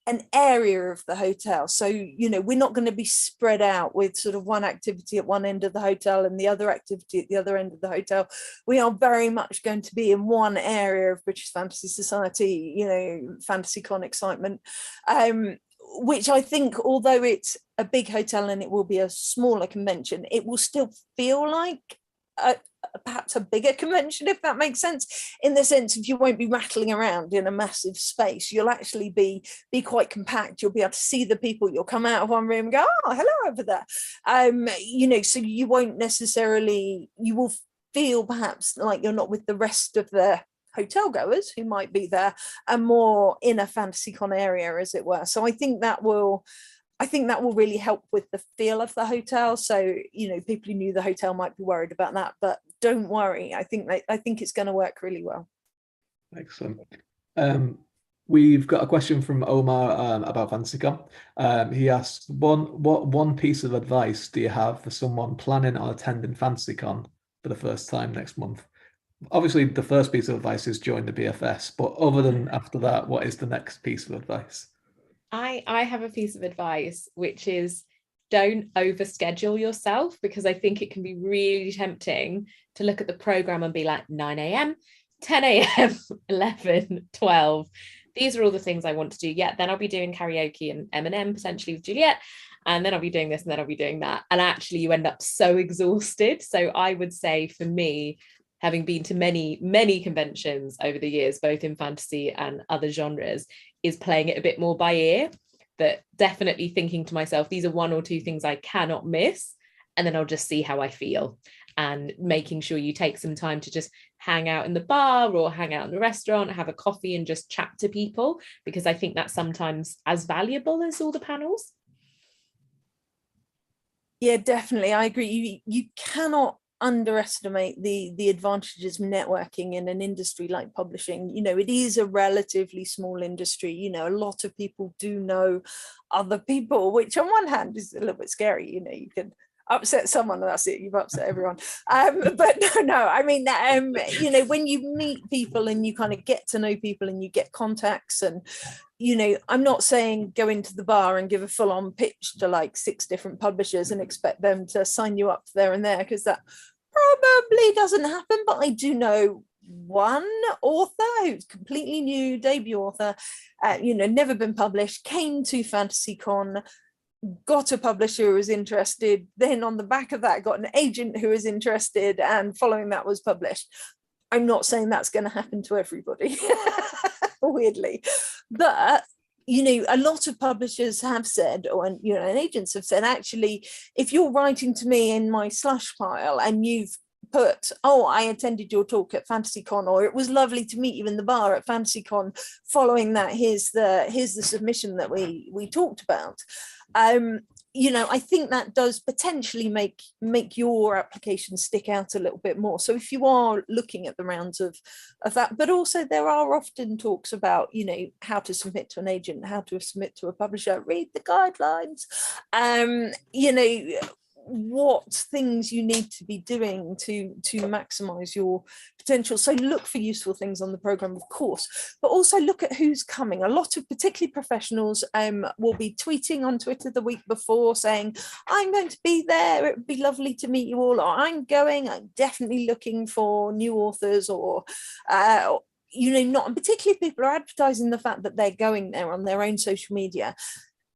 an area of the hotel. So, we're not going to be spread out with sort of one activity at one end of the hotel and the other activity at the other end of the hotel. We are very much going to be in one area of British Fantasy Society, FantasyCon excitement, which I think, although it's a big hotel and it will be a smaller convention, it will still feel like perhaps a bigger convention, if that makes sense, in the sense of you won't be rattling around in a massive space. You'll actually be quite compact. You'll be able to see the people. You'll come out of one room and go, oh, hello over there. So you won't necessarily, you will feel perhaps like you're not with the rest of the hotel goers who might be there, and more in a FantasyCon area, as it were. So I think that will really help with the feel of the hotel. So, people who knew the hotel might be worried about that, but don't worry. I think it's going to work really well. Excellent. We've got a question from Omar about FantasyCon. He asks, what one piece of advice do you have for someone planning on attending FantasyCon for the first time next month? Obviously, the first piece of advice is join the BFS, but other than after that, what is the next piece of advice? I have a piece of advice, which is don't overschedule yourself, because I think it can be really tempting to look at the program and be like 9 a.m, 10 a.m, 11, 12. These are all the things I want to do. Yeah, then I'll be doing karaoke and M&M potentially with Juliet. And then I'll be doing this and then I'll be doing that. And actually you end up so exhausted. So I would say for me, having been to many, many conventions over the years, both in fantasy and other genres, is playing it a bit more by ear. But definitely thinking to myself, these are 1 or 2 things I cannot miss. And then I'll just see how I feel. And making sure you take some time to just hang out in the bar or hang out in the restaurant, have a coffee and just chat to people, because I think that's sometimes as valuable as all the panels. Yeah, definitely. I agree. You cannot underestimate the advantages of networking in an industry like publishing. You know, it is a relatively small industry. You know, a lot of people do know other people, which on one hand is a little bit scary. You know, you can upset someone and that's it, you've upset everyone. But no, I mean, you know, when you meet people and you kind of get to know people and you get contacts, and you know, I'm not saying go into the bar and give a full-on pitch to like 6 different publishers and expect them to sign you up there and there, because that probably doesn't happen. But I do know one author who's completely new, debut author, you know, never been published, came to FantasyCon, got a publisher who was interested, then on the back of that got an agent who was interested, and following that was published. I'm not saying that's going to happen to everybody, weirdly, but you know, a lot of publishers have said, or you know, and agents have said, actually, if you're writing to me in my slush pile and you've put, oh, I attended your talk at FantasyCon, or it was lovely to meet you in the bar at FantasyCon, following that here's the submission that we talked about, you know, I think that does potentially make your application stick out a little bit more. So if you are looking at the rounds of that, but also there are often talks about, you know, how to submit to an agent, how to submit to a publisher, read the guidelines, you know, what things you need to be doing to maximize your potential. So look for useful things on the program, of course, but also look at who's coming. A lot of particularly professionals will be tweeting on Twitter the week before saying, I'm going to be there, it would be lovely to meet you all, or I'm definitely looking for new authors, or you know, not, and particularly people are advertising the fact that they're going there on their own social media.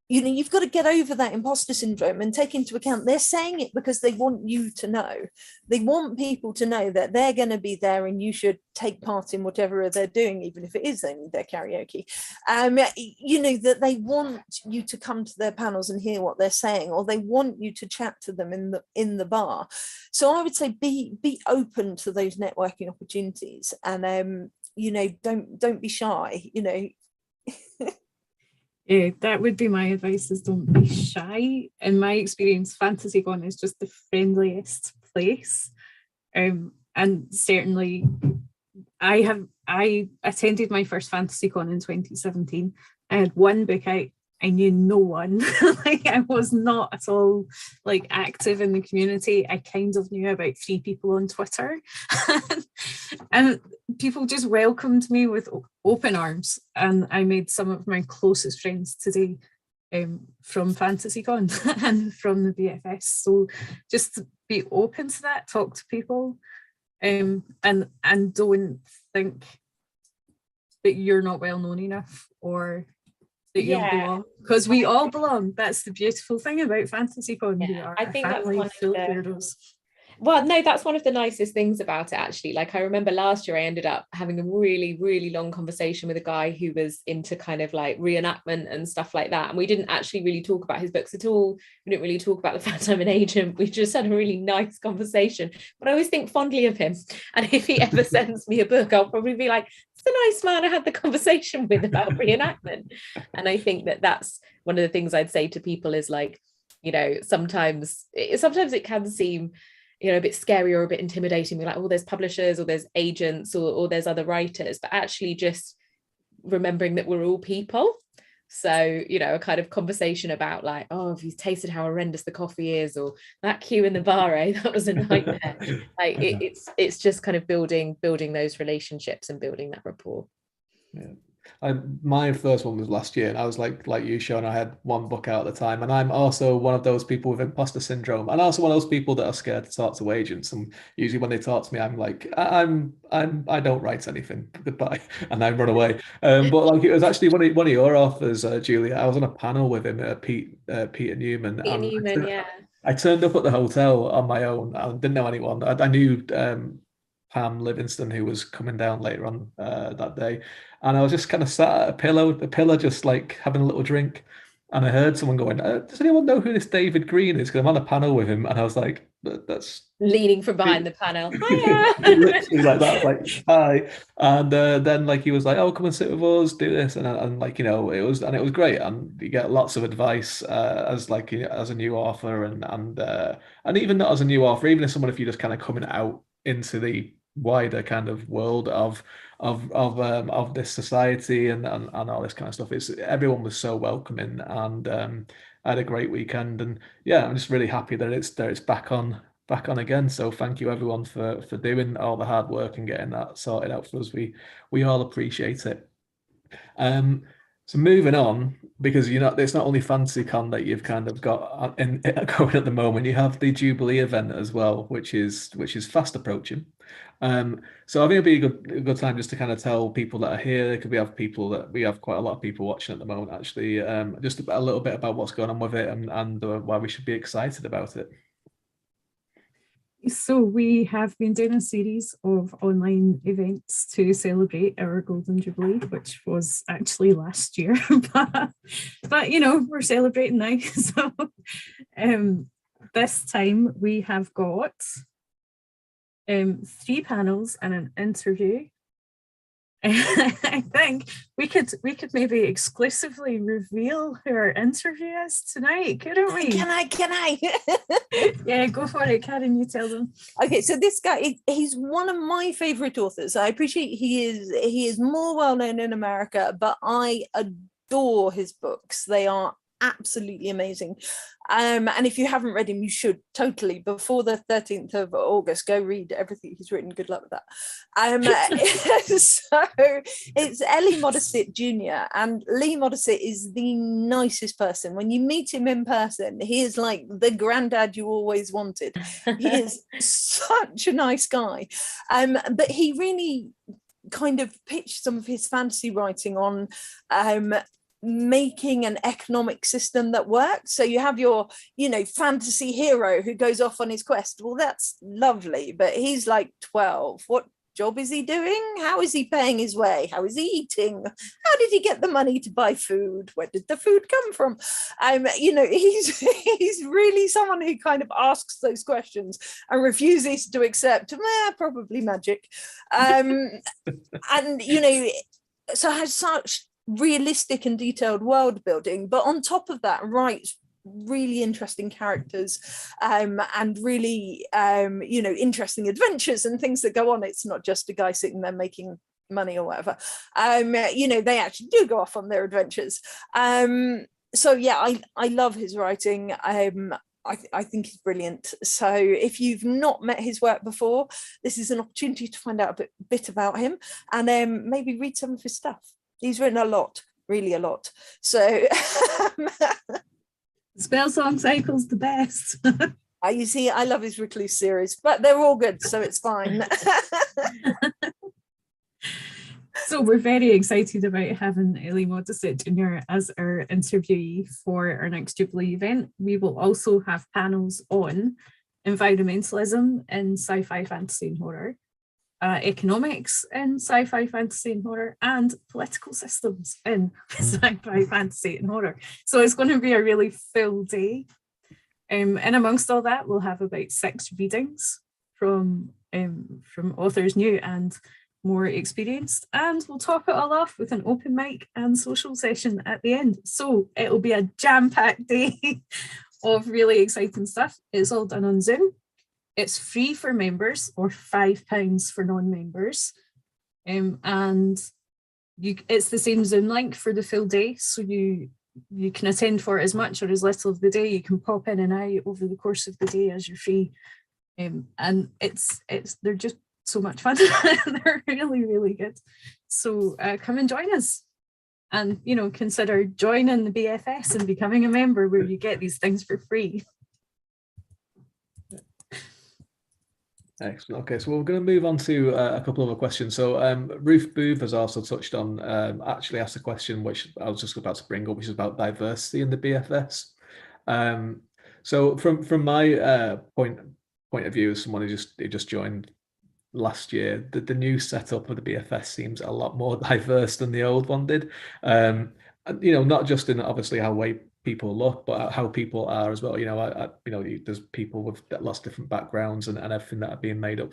You know, you've got to get over that imposter syndrome and take into account they're saying it because they want you to know. They want people to know that they're going to be there and you should take part in whatever they're doing, even if it is only their karaoke. You know, that they want you to come to their panels and hear what they're saying, or they want you to chat to them in the bar. So I would say be open to those networking opportunities, and you know, don't be shy, you know. Yeah, that would be my advice, is don't be shy. In my experience, FantasyCon is just the friendliest place. And certainly I attended my first FantasyCon in 2017. I had one book out. I knew no one. Like, I was not at all like active in the community. I kind of knew about 3 people on Twitter. And people just welcomed me with open arms. And I made some of my closest friends today from FantasyCon and from the BFS. So just be open to that, talk to people, and don't think that you're not well known enough, or that you belong, because we all belong. That's the beautiful thing about FantasyCon. We are I think a family that's full of weirdos. Well, no, that's one of the nicest things about it, actually. Like, I remember last year I ended up having a really, really long conversation with a guy who was into kind of like reenactment and stuff like that. And we didn't actually really talk about his books at all. We didn't really talk about the fact I'm an agent. We just had a really nice conversation. But I always think fondly of him. And if he ever sends me a book, I'll probably be like, it's a nice man I had the conversation with about reenactment. And I think that that's one of the things I'd say to people is, like, you know, sometimes it can seem, you know, a bit scary or a bit intimidating. We're like, oh, there's publishers, or there's agents, or there's other writers, but actually just remembering that we're all people. So, you know, a kind of conversation about like, oh, have you tasted how horrendous the coffee is, or that queue in the bar, that was a nightmare. Like it's just kind of building those relationships and building that rapport. Yeah. My first one was last year, and I was like you, Sean. I had one book out at the time, and I'm also one of those people with imposter syndrome, and also one of those people that are scared to talk to agents. And usually, when they talk to me, I'm like, I don't write anything. Goodbye, and I run away. But like, it was actually one of your authors, Juliet. I was on a panel with him, Peter Newman, Peter and Newman, yeah. I turned up at the hotel on my own. I didn't know anyone. I knew Pam Livingston, who was coming down later on that day. And I was just kind of sat at the pillar, just like having a little drink. And I heard someone going, does anyone know who this David Green is? Because I'm on a panel with him. And I was like, that's leaning from behind the panel. literally like that, like, hi. And then like he was like, oh, come and sit with us, do this. And like, it was great. And you get lots of advice as like as a new author and even not as a new author, even as someone, if you're just kind of coming out into the wider kind of world of this society and all this kind of stuff. Everyone was so welcoming, and I had a great weekend, and yeah, I'm just really happy that it's back on again. So thank you everyone for doing all the hard work and getting that sorted out for us. We all appreciate it. So moving on, because it's not only FantasyCon that you've kind of got going at the moment. You have the Jubilee event as well, which is fast approaching. So I think it'd be a good time just to kind of tell people that are here, because we have quite a lot of people watching at the moment, actually, just a little bit about what's going on with it and why we should be excited about it. So we have been doing a series of online events to celebrate our Golden Jubilee, which was actually last year, but we're celebrating now. So this time we have got 3 panels and an interview. I think we could maybe exclusively reveal who our interview is tonight, couldn't we? Can I? Yeah, go for it, Karen, you tell them. Okay, so this guy, he's one of my favorite authors. I appreciate he is more well known in America, but I adore his books. They are absolutely amazing. And if you haven't read him, you should totally. Before the 13th of August, go read everything he's written. Good luck with that. So it's Lee Modesitt Jr. And Lee Modesitt is the nicest person. When you meet him in person, he is like the granddad you always wanted. He is such a nice guy. But he really kind of pitched some of his fantasy writing on making an economic system that works. So you have your fantasy hero who goes off on his quest. Well, that's lovely, but he's like 12. What job is he doing? How is he paying his way? How is he eating? How did he get the money to buy food? Where did the food come from? He's really someone who kind of asks those questions and refuses to accept probably magic. So has such realistic and detailed world building, but on top of that writes really interesting characters and really interesting adventures and things that go on. It's not just a guy sitting there making money or whatever. They actually do go off on their adventures. So yeah, I love his writing. I think he's brilliant. So if you've not met his work before, this is an opportunity to find out a bit about him and maybe read some of his stuff. He's written a lot, really a lot. So Spell Song Cycle's the best. You see, I love his Recluse series, but they're all good, so it's fine. So we're very excited about having Lee Modesitt Jr. as our interviewee for our next Jubilee event. We will also have panels on environmentalism in sci-fi, fantasy and horror, economics in sci-fi, fantasy and horror, and political systems in sci-fi, fantasy and horror. So it's going to be a really full day. And amongst all that, we'll have about 6 readings from authors new and more experienced, and we'll top it all off with an open mic and social session at the end. So it'll be a jam-packed day of really exciting stuff. It's all done on Zoom. It's free for members or £5 for non-members. And it's the same Zoom link for the full day. So you can attend for as much or as little of the day. You can pop in and out over the course of the day as you're free. And they're just so much fun. They're really, really good. So come and join us. and, you know, consider joining the BFS and becoming a member where you get these things for free. Excellent. Okay, so we're going to move on to a couple of other questions. So Ruth Booth has also touched on, actually asked a question which I was just about to bring up, which is about diversity in the BFS. So from my point of view, as someone who just joined last year, the new setup of the BFS seems a lot more diverse than the old one did. You know, not just in obviously how way people look, but how people are as well. You know, you know, there's people with lots of different backgrounds and everything that are being made up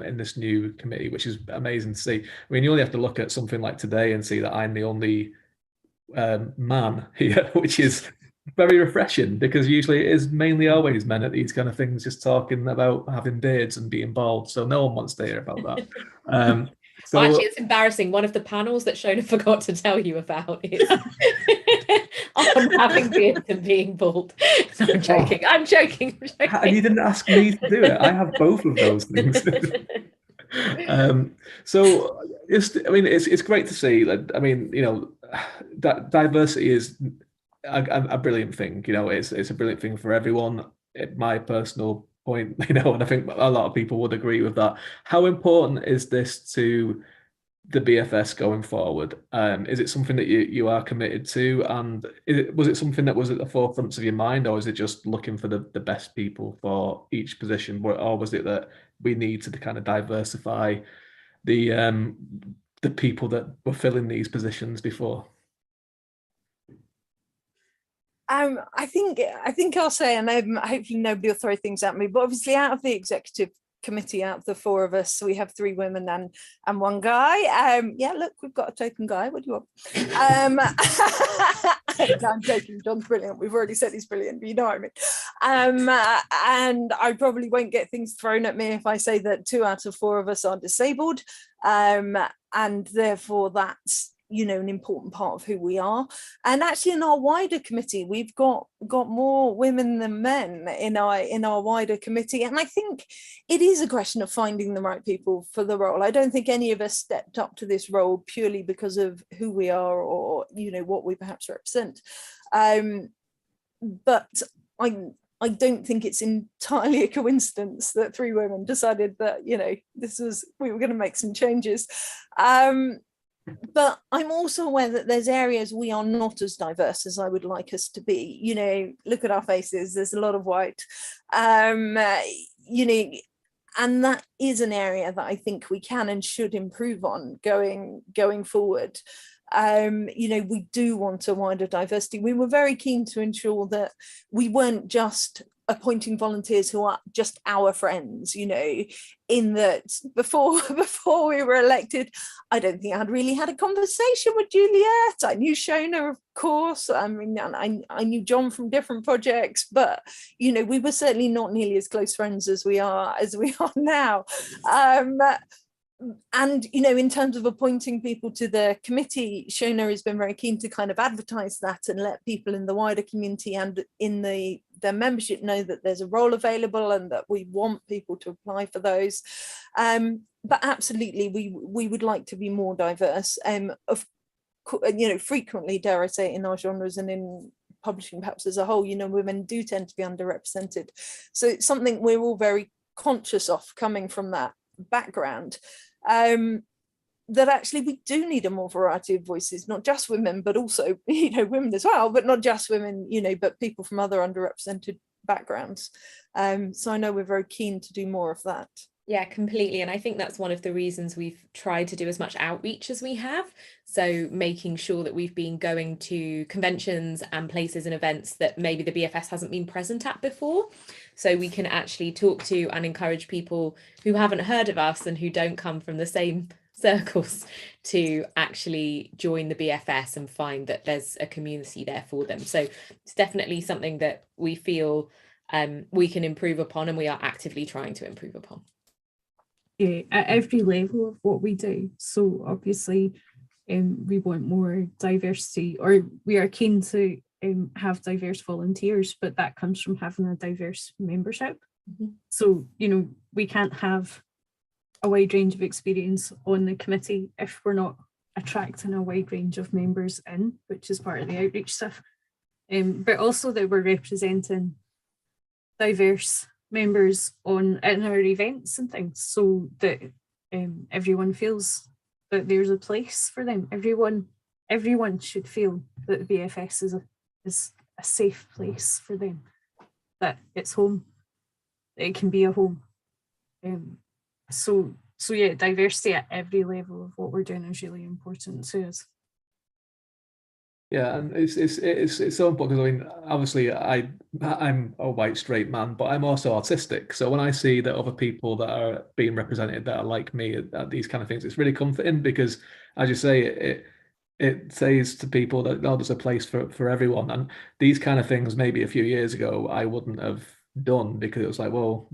in this new committee, which is amazing to see. I mean, you only have to look at something like today and see that I'm the only man here, which is very refreshing, because usually it is mainly always men at these kind of things, just talking about having beards and being bald. So no one wants to hear about that. So well, actually, it's embarrassing. One of the panels that Shona forgot to tell you about is on having beards and being bald. No, I'm joking. Oh. I'm joking. And you didn't ask me to do it. I have both of those things. So I mean, it's great to see that. I mean, you know, that diversity is a brilliant thing. You know, it's a brilliant thing for everyone. My personal point, you know, and I think a lot of people would agree with that. How important is this to the BFS going forward? Is it something that you are committed to, and was it something that was at the forefront of your mind, or is it just looking for the best people for each position, or was it that we need to kind of diversify the people that were filling these positions before? I think I'll say, and hopefully nobody will throw things at me, but obviously out of the executive committee, out of the four of us, we have 3 women and 1 guy. Yeah, look, we've got a token guy. What do you want? I'm joking. John's brilliant. We've already said he's brilliant, but you know what I mean. And I probably won't get things thrown at me if I say that 2 out of 4 of us are disabled, and therefore that's, you know, an important part of who we are. And actually in our wider committee, we've got more women than men in our wider committee. And I think it is a question of finding the right people for the role. I don't think any of us stepped up to this role purely because of who we are or, you know, what we perhaps represent. But I don't think it's entirely a coincidence that 3 women decided that, you know, we were going to make some changes. But I'm also aware that there's areas we are not as diverse as I would like us to be. You know, look at our faces, there's a lot of white, you know, and that is an area that I think we can and should improve on going forward. You know, we do want a wider diversity. We were very keen to ensure that we weren't just appointing volunteers who are just our friends, you know, in that before we were elected, I don't think I'd really had a conversation with Juliet. I knew Shona, of course. I mean, I knew John from different projects, but, you know, we were certainly not nearly as close friends as we are now. And, you know, in terms of appointing people to the committee, Shona has been very keen to kind of advertise that and let people in the wider community and in their membership know that there's a role available and that we want people to apply for those. But absolutely, we would like to be more diverse. You know, frequently, dare I say, in our genres and in publishing perhaps as a whole, you know, women do tend to be underrepresented. So it's something we're all very conscious of coming from that background, that actually we do need a more variety of voices, not just women, but also, you know, women as well, but not just women, you know, but people from other underrepresented backgrounds. So I know we're very keen to do more of that. Yeah, completely. And I think that's one of the reasons we've tried to do as much outreach as we have. So making sure that we've been going to conventions and places and events that maybe the BFS hasn't been present at before. So we can actually talk to and encourage people who haven't heard of us and who don't come from the same circles to actually join the BFS and find that there's a community there for them. So it's definitely something that we feel we can improve upon, and we are actively trying to improve upon. Yeah, at every level of what we do. So obviously we want more diversity, or we are keen to have diverse volunteers, but that comes from having a diverse membership. Mm-hmm. So, you know, we can't have a wide range of experience on the committee if we're not attracting a wide range of members in, which is part of the outreach stuff, but also that we're representing diverse members in our events and things, so that everyone feels that there's a place for them. Everyone should feel that the BFS is a safe place for them, that it's home, that it can be a home. So yeah, diversity at every level of what we're doing is really important to us. Yeah, and it's so important because I mean, obviously I'm a white straight man, but I'm also autistic. So when I see that other people that are being represented that are like me at these kind of things, it's really comforting because, as you say, it says to people that there's a place for everyone. And these kind of things, maybe a few years ago, I wouldn't have done because it was like, well,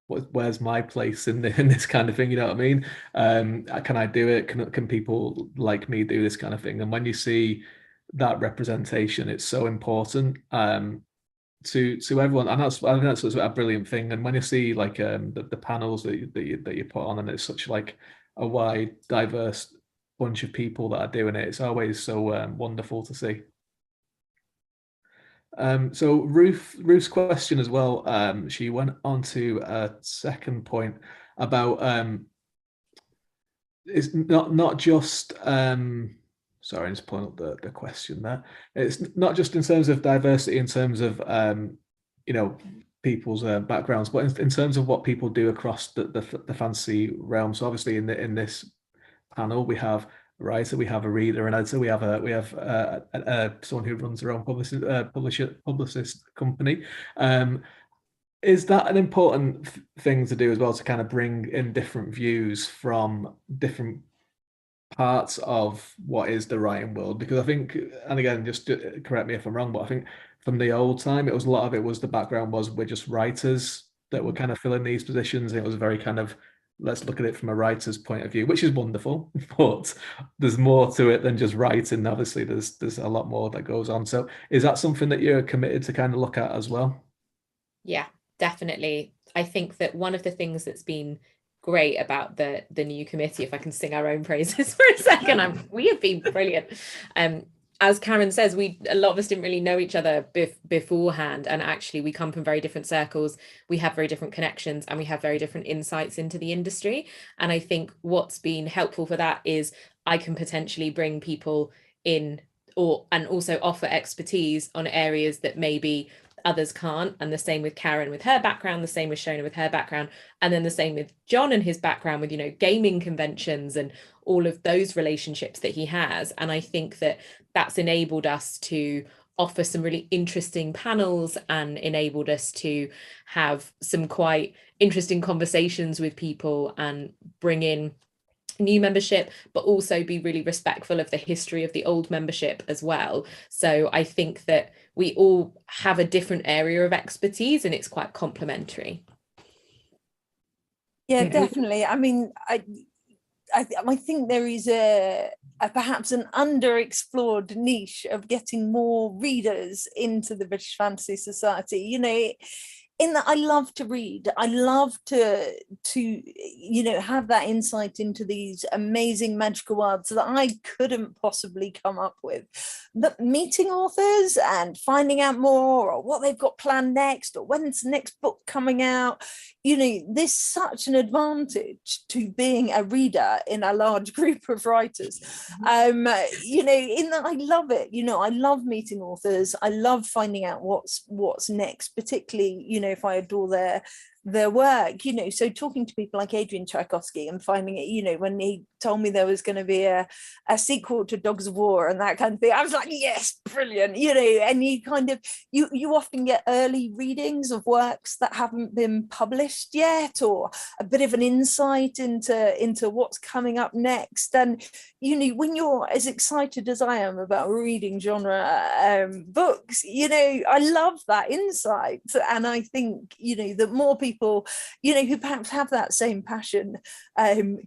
where's my place in this kind of thing? You know what I mean? Can I do it? Can people like me do this kind of thing? And when you see that representation, it's so important to everyone, and I think that's a brilliant thing. And when you see like the panels that you put on, and it's such like a wide, diverse bunch of people that are doing it, it's always so wonderful to see. So Ruth's question as well, she went on to a second point about it's not just sorry, I'm just pulling up the question there. It's not just in terms of diversity, in terms of you know, people's backgrounds, but in terms of what people do across the fantasy realm. So obviously in this panel we have a writer, we have a reader, and editor, we have someone who runs their own publicist company. Is that an important thing to do as well, to kind of bring in different views from different parts of what is the writing world? Because I think, and again, just correct me if I'm wrong, but I think from the old time, it was a lot of it was the background was we're just writers that were kind of filling these positions. And it was very kind of, let's look at it from a writer's point of view, which is wonderful, but there's more to it than just writing. Obviously, there's a lot more that goes on. So is that something that you're committed to kind of look at as well? Yeah, definitely. I think that one of the things that's been great about the new committee, if I can sing our own praises for a second, we have been brilliant. As Karen says, a lot of us didn't really know each other beforehand, and actually we come from very different circles, we have very different connections, and we have very different insights into the industry. And I think what's been helpful for that is I can potentially bring people in and also offer expertise on areas that maybe others can't, and the same with Karen with her background, the same with Shona with her background, and then the same with John and his background with, you know, gaming conventions and all of those relationships that he has. And I think that that's enabled us to offer some really interesting panels and enabled us to have some quite interesting conversations with people and bring in new membership, but also be really respectful of the history of the old membership as well. So I think that we all have a different area of expertise and it's quite complementary. Yeah, definitely. I mean, I think there is a perhaps an underexplored niche of getting more readers into the British Fantasy Society. You know, in that I love to read, I love to you know, have that insight into these amazing magical worlds that I couldn't possibly come up with. But meeting authors and finding out more, or what they've got planned next, or when's the next book coming out, you know, there's such an advantage to being a reader in a large group of writers. You know, in that I love it. You know, I love meeting authors. I love finding out what's next, particularly, you know, if I adore their work, you know. So talking to people like Adrian Tchaikovsky and finding it, you know, when he told me there was going to be a sequel to Dogs of War and that kind of thing, I was like, yes, brilliant, you know. And you kind of you often get early readings of works that haven't been published yet, or a bit of an insight into what's coming up next. And you know, when you're as excited as I am about reading genre books, you know, I love that insight. And I think, you know, that more people people, you know, who perhaps have that same passion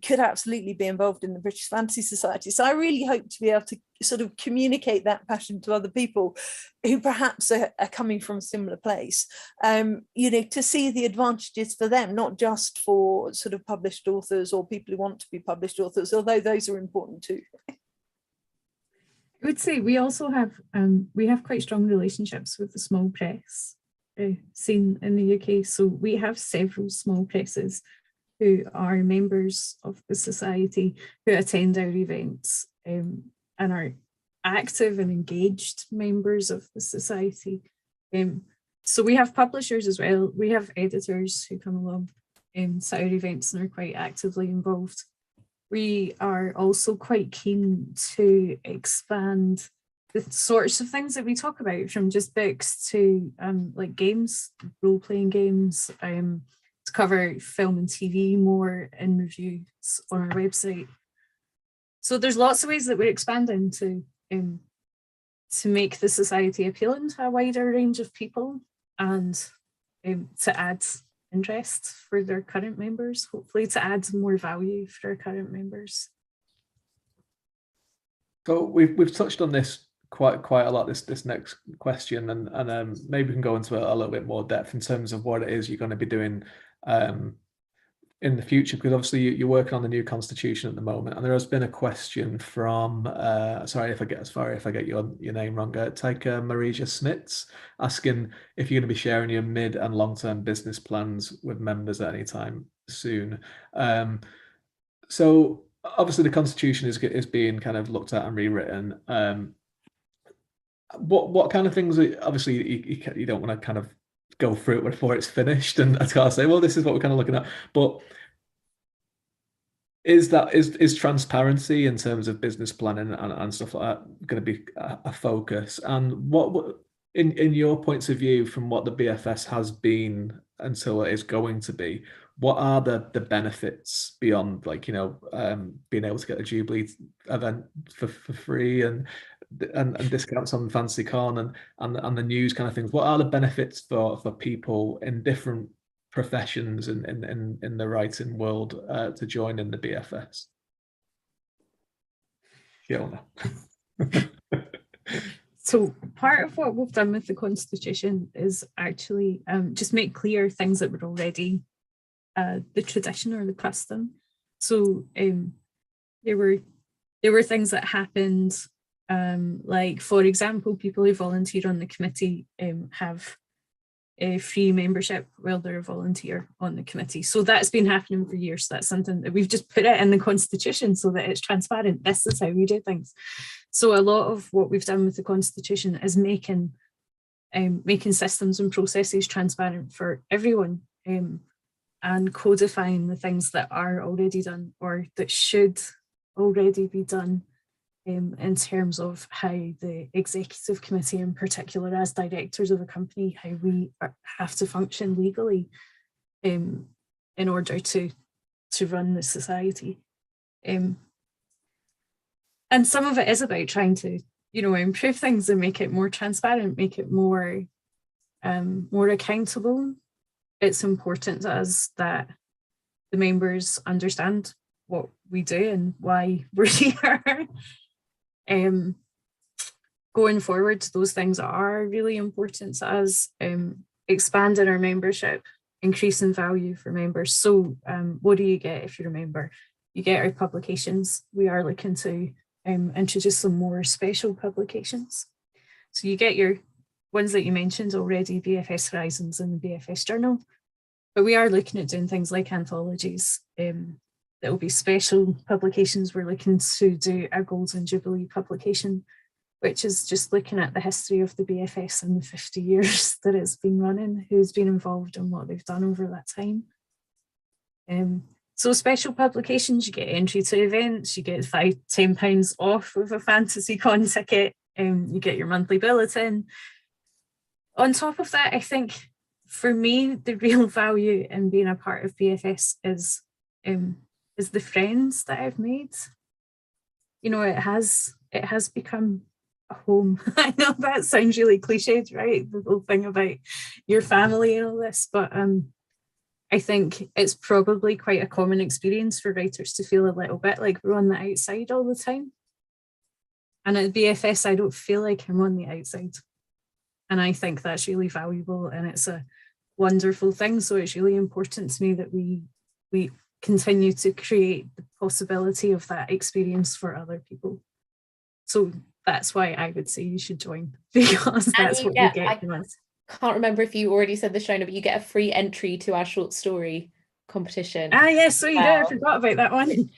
could absolutely be involved in the British Fantasy Society. So I really hope to be able to sort of communicate that passion to other people who perhaps are coming from a similar place, you know, to see the advantages for them, not just for sort of published authors or people who want to be published authors, although those are important too. I would say we also have quite strong relationships with the small press scene in the UK. So we have several small presses who are members of the society, who attend our events and are active and engaged members of the society. So we have publishers as well. We have editors who come along to our events and are quite actively involved. We are also quite keen to expand the sorts of things that we talk about, from just books to like games, role-playing games, to cover film and TV more in reviews on our website. So there's lots of ways that we're expanding to make the society appealing to a wider range of people, and to add interest for their current members, hopefully to add more value for our current members. So we've touched on this quite a lot, this next question, and maybe we can go into a little bit more depth in terms of what it is you're going to be doing in the future, because obviously you're working on the new constitution at the moment, and there has been a question from sorry if I get your name wrong, Taika Marija Smits, asking if you're going to be sharing your mid and long-term business plans with members at any time soon. So obviously the constitution is being kind of looked at and rewritten. What kind of things obviously you don't want to kind of go through it before it's finished and I can't say, well, this is what we're kind of looking at, but is transparency in terms of business planning and stuff like that going to be a focus? And what in your points of view from what the BFS has been until it is going to be, what are the benefits beyond, like, you know, being able to get a Jubilee event for free and discounts on FantasyCon and the news kind of things? What are the benefits for people in different professions in the writing world to join in the BFS? Shona. So part of what we've done with the constitution is actually just make clear things that were already the tradition or the custom. So there were things that happened, like, for example, people who volunteer on the committee have a free membership while they're a volunteer on the committee. So that's been happening for years. That's something that we've just put it in the constitution so that it's transparent. This is how we do things. So a lot of what we've done with the constitution is making systems and processes transparent for everyone, and codifying the things that are already done or that should already be done, in terms of how the executive committee in particular, as directors of a company, how we have to function legally in order to run the society. And some of it is about trying to, you know, improve things and make it more transparent, make it more accountable. It's important to us that the members understand what we do and why we're here. Going forward, those things are really important to us. Expanding our membership, increasing value for members. So what do you get if you're a member? You get our publications. We are looking to introduce some more special publications. So you get your ones that you mentioned already, BFS Horizons and the BFS Journal. But we are looking at doing things like anthologies. That will be special publications. We're looking to do a Golden Jubilee publication, which is just looking at the history of the BFS and the 50 years that it's been running, who's been involved and what they've done over that time. So special publications, you get entry to events, you get £10 off with a FantasyCon ticket, you get your monthly bulletin. On top of that, I think for me, the real value in being a part of BFS is the friends that I've made. You know, it has become a home. I know that sounds really cliched, right? The whole thing about your family and all this, but I think it's probably quite a common experience for writers to feel a little bit like we're on the outside all the time. And at BFS, I don't feel like I'm on the outside. And I think that's really valuable and it's a wonderful thing. So it's really important to me that we continue to create the possibility of that experience for other people. So that's why I would say you should join, because that's what you get from us. Can't remember if you already said this, Shona, but you get a free entry to our short story competition. Ah, yes, so you do. I forgot about that one.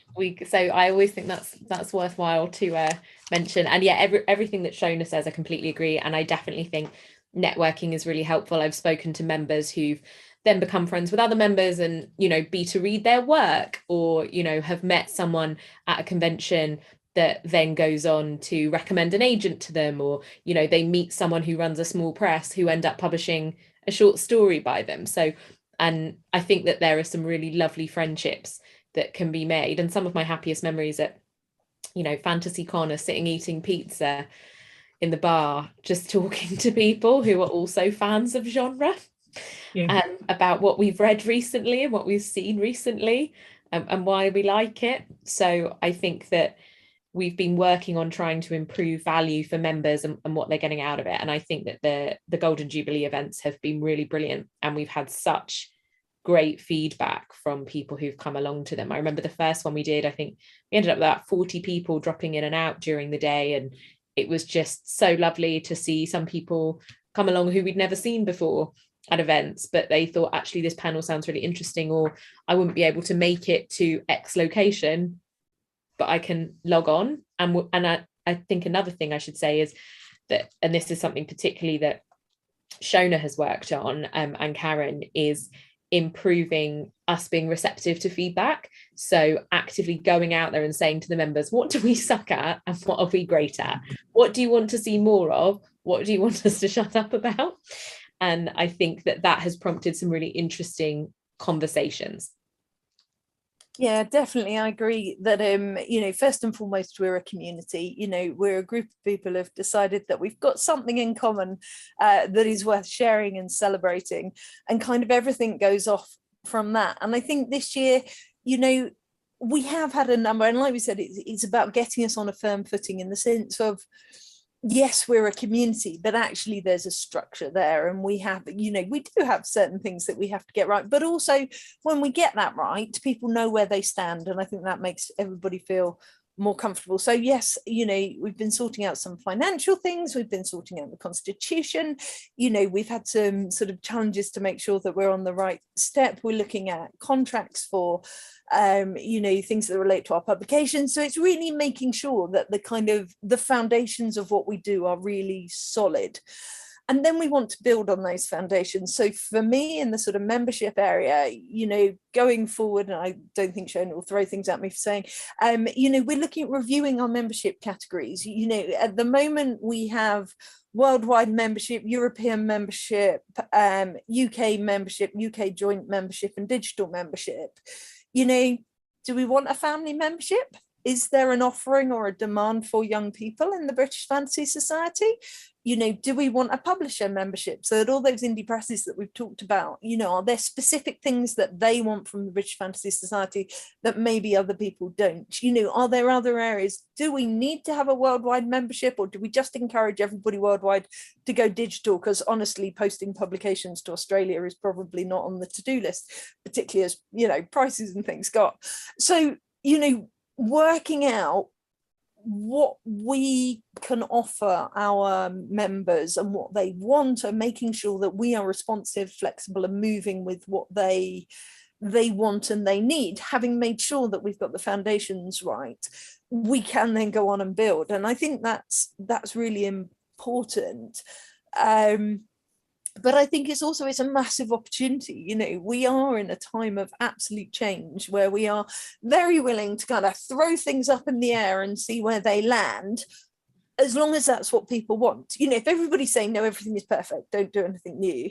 So I always think that's worthwhile to mention. And yeah, everything that Shona says, I completely agree. And I definitely think networking is really helpful. I've spoken to members who've then become friends with other members and, you know, be to read their work, or, you know, have met someone at a convention that then goes on to recommend an agent to them, or, you know, they meet someone who runs a small press who end up publishing a short story by them. So, and I think that there are some really lovely friendships that can be made. And some of my happiest memories at, you know, Fantasy Con are sitting eating pizza in the bar, just talking to people who are also fans of genre, about what we've read recently and what we've seen recently, and why we like it. So I think that we've been working on trying to improve value for members and what they're getting out of it. And I think that the Golden Jubilee events have been really brilliant. And we've had such great feedback from people who've come along to them. I remember the first one we did, I think we ended up with about 40 people dropping in and out during the day. And it was just so lovely to see some people come along who we'd never seen before at events, but they thought, actually, this panel sounds really interesting, or I wouldn't be able to make it to X location, but I can log on. And I think another thing I should say is that, and this is something particularly that Shona has worked on, and Karen, is improving us being receptive to feedback. So actively going out there and saying to the members, what do we suck at and what are we great at? What do you want to see more of? What do you want us to shut up about? And I think that has prompted some really interesting conversations. Yeah, definitely. I agree that, you know, first and foremost, we're a community. You know, we're a group of people who have decided that we've got something in common that is worth sharing and celebrating, and kind of everything goes off from that. And I think this year, you know, we have had a number, and like we said, it's about getting us on a firm footing in the sense of, yes, we're a community, but actually there's a structure there, and we have, you know, we do have certain things that we have to get right, but also when we get that right, people know where they stand, and I think that makes everybody feel more comfortable. So yes, you know, we've been sorting out some financial things, we've been sorting out the constitution, you know, we've had some sort of challenges to make sure that we're on the right step. We're looking at contracts for you know, things that relate to our publications. So it's really making sure that the kind of the foundations of what we do are really solid. And then we want to build on those foundations. So for me, in the sort of membership area, you know, going forward, and I don't think Shona will throw things at me for saying, you know, we're looking at reviewing our membership categories. You know, at the moment we have worldwide membership, European membership, UK membership, UK joint membership, and digital membership. You know, do we want a family membership? Is there an offering or a demand for young people in the British Fantasy Society? You know, do we want a publisher membership? So that all those indie presses that we've talked about, you know, are there specific things that they want from the British Fantasy Society that maybe other people don't? You know, are there other areas? Do we need to have a worldwide membership, or do we just encourage everybody worldwide to go digital? Because honestly, posting publications to Australia is probably not on the to-do list, particularly as, you know, prices and things got. So, you know, working out what we can offer our members and what they want, and making sure that we are responsive, flexible, and moving with what they want and they need, having made sure that we've got the foundations right, we can then go on and build. And I think that's really important. But I think it's a massive opportunity. You know, we are in a time of absolute change where we are very willing to kind of throw things up in the air and see where they land, as long as that's what people want. You know, if everybody's saying, no, everything is perfect, don't do anything new,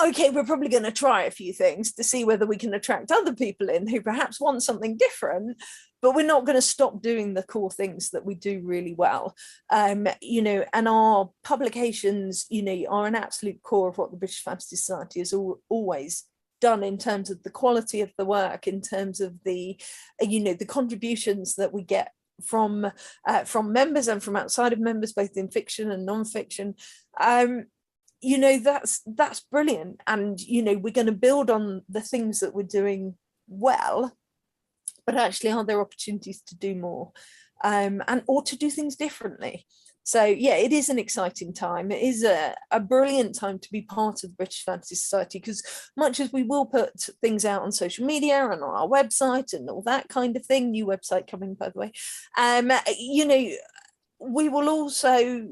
okay, we're probably going to try a few things to see whether we can attract other people in who perhaps want something different, but we're not going to stop doing the core things that we do really well. You know, and our publications, you know, are an absolute core of what the British Fantasy Society has always done in terms of the quality of the work, in terms of the, the contributions that we get from members and from outside of members, both in fiction and non-fiction. That's brilliant. And, we're going to build on the things that we're doing well, but actually are there opportunities to do more, or to do things differently? So yeah, it is an exciting time. It is a brilliant time to be part of the British Fantasy Society, because much as we will put things out on social media and on our website and all that kind of thing, new website coming, by the way, we will also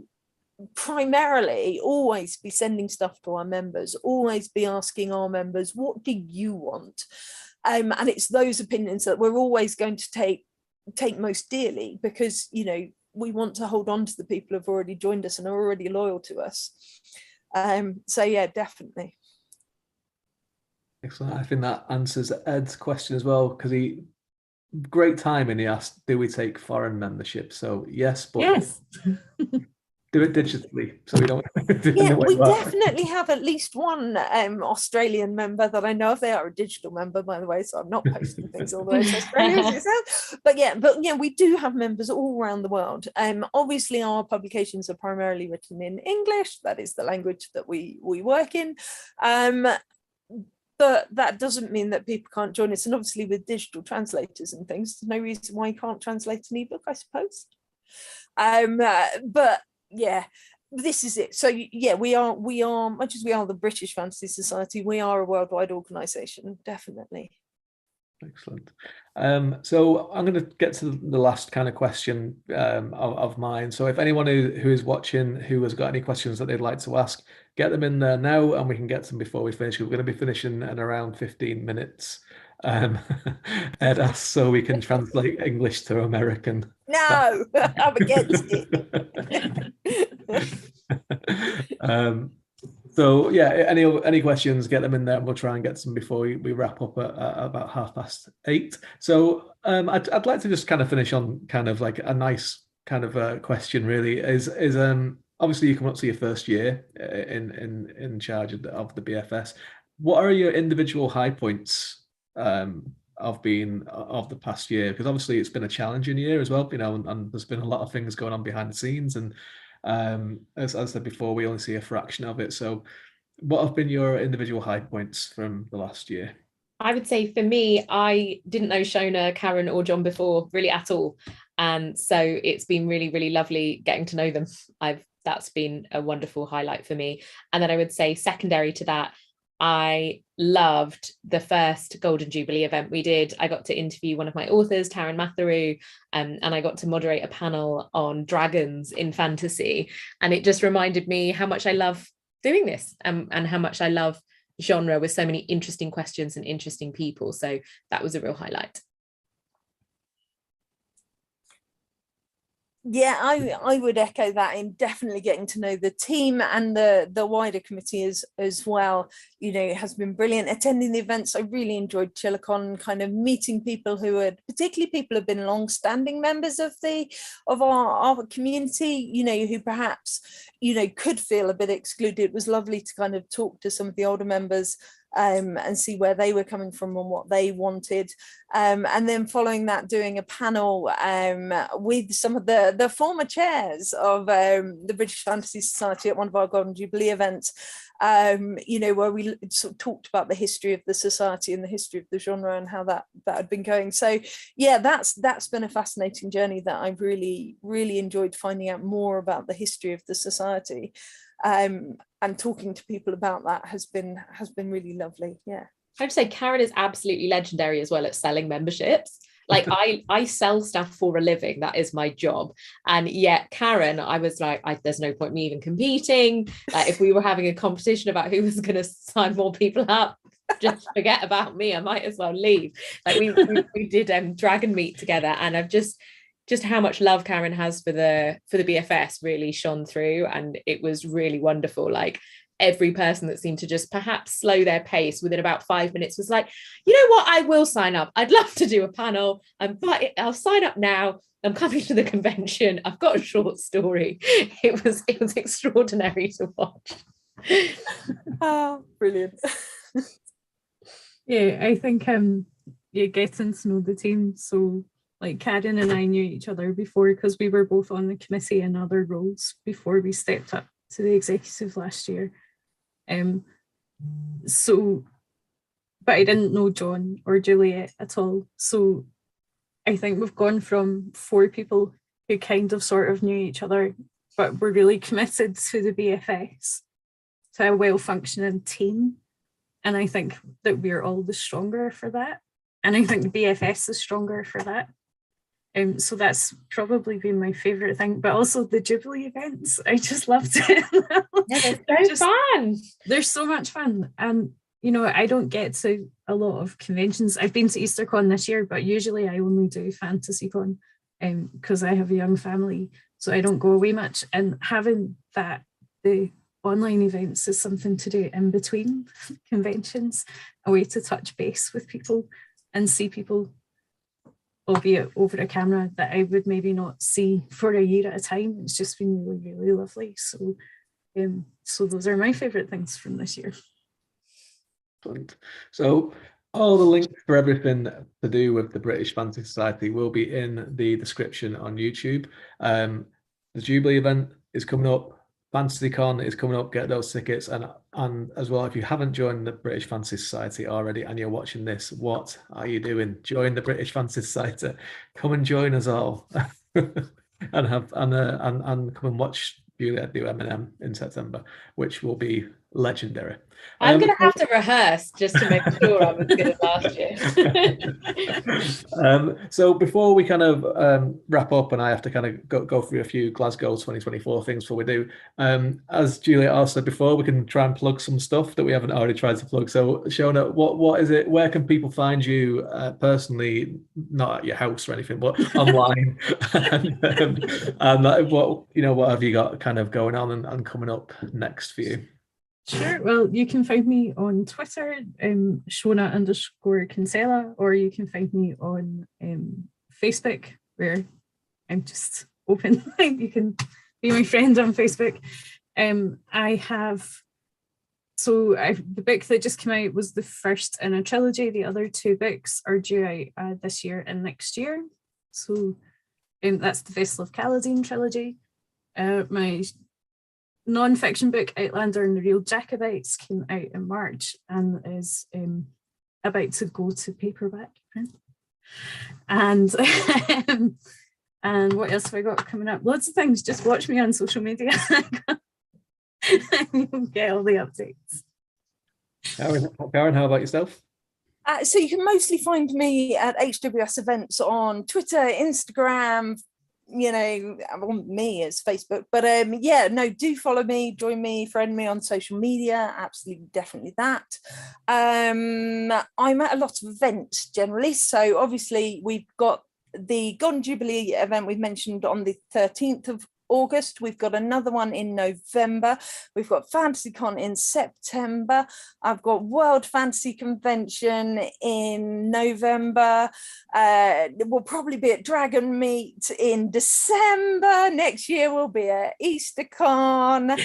primarily always be sending stuff to our members, always be asking our members, what do you want? And it's those opinions that we're always going to take most dearly, because, we want to hold on to the people who've already joined us and are already loyal to us. So yeah, definitely. Excellent. I think that answers Ed's question as well, because great timing. He asked, do we take foreign membership? So yes, but Yes. do it digitally, so we don't. Yeah, we definitely have at least one Australian member that I know of. They are a digital member, by the way, so I'm not posting things all the way to Australia as yourself. But yeah, we do have members all around the world. Obviously, our publications are primarily written in English. That is the language that we work in. But that doesn't mean that people can't join us. And obviously, with digital translators and things, there's no reason why you can't translate an ebook, I suppose. But yeah, this is it. So yeah, we are much as we are the British Fantasy Society, we are a worldwide organisation, definitely. Excellent. So I'm going to get to the last kind of question of mine. So if anyone who is watching who has got any questions that they'd like to ask, get them in there now, and we can get them before we finish. We're going to be finishing in around 15 minutes. Ed asks so we can translate English to American. No, I'm against it. So yeah, any questions, get them in there, and we'll try and get some before we wrap up at about 8:30. So I'd like to just kind of finish on kind of like a nice kind of question. Really, is obviously you come up to your first year in charge of the BFS. What are your individual high points of the past year? Because obviously it's been a challenging year as well, and there's been a lot of things going on behind the scenes, and as I said before, we only see a fraction of it. So what have been your individual high points from the last year? I would say for me, I didn't know Shona, Karen or John before really at all, and so it's been really, really lovely getting to know them. That's been a wonderful highlight for me. And then I would say secondary to that, I loved the first Golden Jubilee event we did. I got to interview one of my authors, Taryn Matheru, and I got to moderate a panel on dragons in fantasy. And it just reminded me how much I love doing this, and how much I love genre with so many interesting questions and interesting people. So that was a real highlight. Yeah, I would echo that, in definitely getting to know the team and the wider committee as well. It has been brilliant attending the events. I really enjoyed Chilicon, kind of meeting people particularly people who have been long-standing members of our community, who perhaps, could feel a bit excluded. It was lovely to kind of talk to some of the older members and see where they were coming from and what they wanted. And then following that, doing a panel with some of the former chairs of the British Fantasy Society at one of our Golden Jubilee events, where we sort of talked about the history of the society and the history of the genre and how that had been going. So yeah, that's been a fascinating journey that I've really, really enjoyed, finding out more about the history of the society. And talking to people about that has been really lovely. Yeah, I'd say Karen is absolutely legendary as well at selling memberships. Like I sell stuff for a living. That is my job. And yet Karen, I was like, there's no point me even competing. Like if we were having a competition about who was going to sign more people up, just forget about me. I might as well leave. Like we did Dragon Meet together, and I've just how much love Karen has for the BFS really shone through, and it was really wonderful. Like every person that seemed to just perhaps slow their pace within about 5 minutes was like, you know what, I will sign up. I'd love to do a panel, but I'll sign up now. I'm coming to the convention. I've got a short story. It was extraordinary to watch. Oh, brilliant. Yeah, I think getting to know the team. So like Karen and I knew each other before because we were both on the committee in other roles before we stepped up to the executive last year. So, but I didn't know John or Juliet at all. So I think we've gone from 4 people who kind of sort of knew each other, but were really committed to the BFS, to a well-functioning team. And I think that we're all the stronger for that. And I think the BFS is stronger for that. So that's probably been my favourite thing. But also the Jubilee events, I just loved it. Yeah, they're so fun. They're so much fun. And, you know, I don't get to a lot of conventions. I've been to EasterCon this year, but usually I only do FantasyCon because I have a young family. So I don't go away much. And having that, the online events is something to do in between conventions, a way to touch base with people and see people, albeit over a camera, that I would maybe not see for a year at a time. It's just been really, really lovely. So, so those are my favourite things from this year. So all the links for everything to do with the British Fantasy Society will be in the description on YouTube. The Jubilee event is coming up. FantasyCon is coming up. Get those tickets, and as well, if you haven't joined the British Fantasy Society already and you're watching this, what are you doing? Join the British Fantasy Society. Come and join us all, and come and watch Juliet do M&M in September, which will be legendary. I'm going to have to rehearse just to make sure I'm as good as last year. So before we kind of wrap up, and I have to kind of go through a few Glasgow 2024 things before we do, as Juliet also said before, we can try and plug some stuff that we haven't already tried to plug. So Shona, what is it? Where can people find you personally, not at your house or anything, but online? and what have you got kind of going on and coming up next for you? Sure. Well, you can find me on Twitter, Shona_Kinsella, or you can find me on Facebook, where I'm just open. You can be my friend on Facebook. The book that just came out was the first in a trilogy. The other 2 books are due out this year and next year. So that's the Vessel of Kaladin trilogy. My non-fiction book, Outlander and the Real Jacobites, came out in March and is about to go to paperback print. And and what else have I got coming up? Loads of things. Just watch me on social media. You'll get all the updates. Karen, how about yourself? So you can mostly find me at HWS events on Twitter, Instagram, me as Facebook, but do follow me, join me, friend me on social media. Absolutely, definitely that. I'm at a lot of events generally, so obviously we've got the Gone Jubilee event we've mentioned on the 13th of August. We've got another one in November. We've got FantasyCon in September. I've got World Fantasy Convention in November. We'll probably be at Dragon Meet in December. Next year we'll be at EasterCon.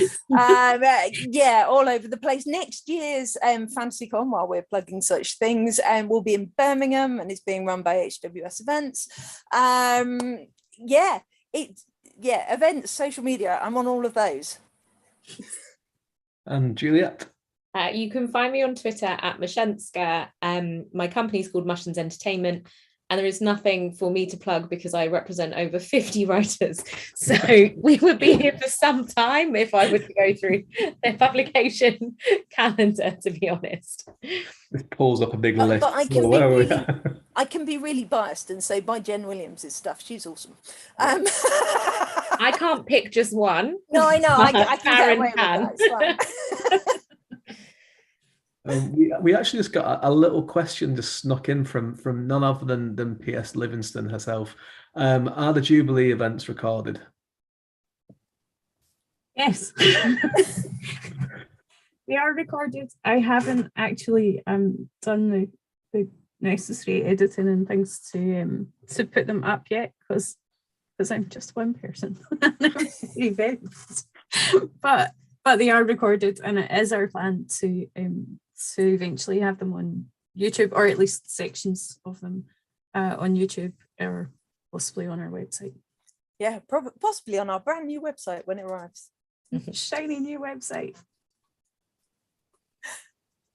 All over the place. Next year's FantasyCon, while we're plugging such things, will be in Birmingham and it's being run by HWS Events. Events, social media, I'm on all of those. And Juliet? You can find me on Twitter at Mushens. My company's called Mushens Entertainment, and there is nothing for me to plug because I represent over 50 writers. So we would be here for some time if I were to go through their publication calendar, to be honest. This pulls up a big list. But I can be really biased and say buy Jen Williams' stuff. She's awesome. I can't pick just one. No, I know. I can get away with that. We actually just got a little question just snuck in from none other than P.S. Livingston herself. Are the Jubilee events recorded? Yes. They are recorded. I haven't actually done the necessary editing and things to put them up yet because I'm just one person. but they are recorded, and it is our plan to eventually have them on YouTube, or at least sections of them on YouTube or possibly on our website. Yeah, possibly on our brand new website when it arrives. Shiny new website.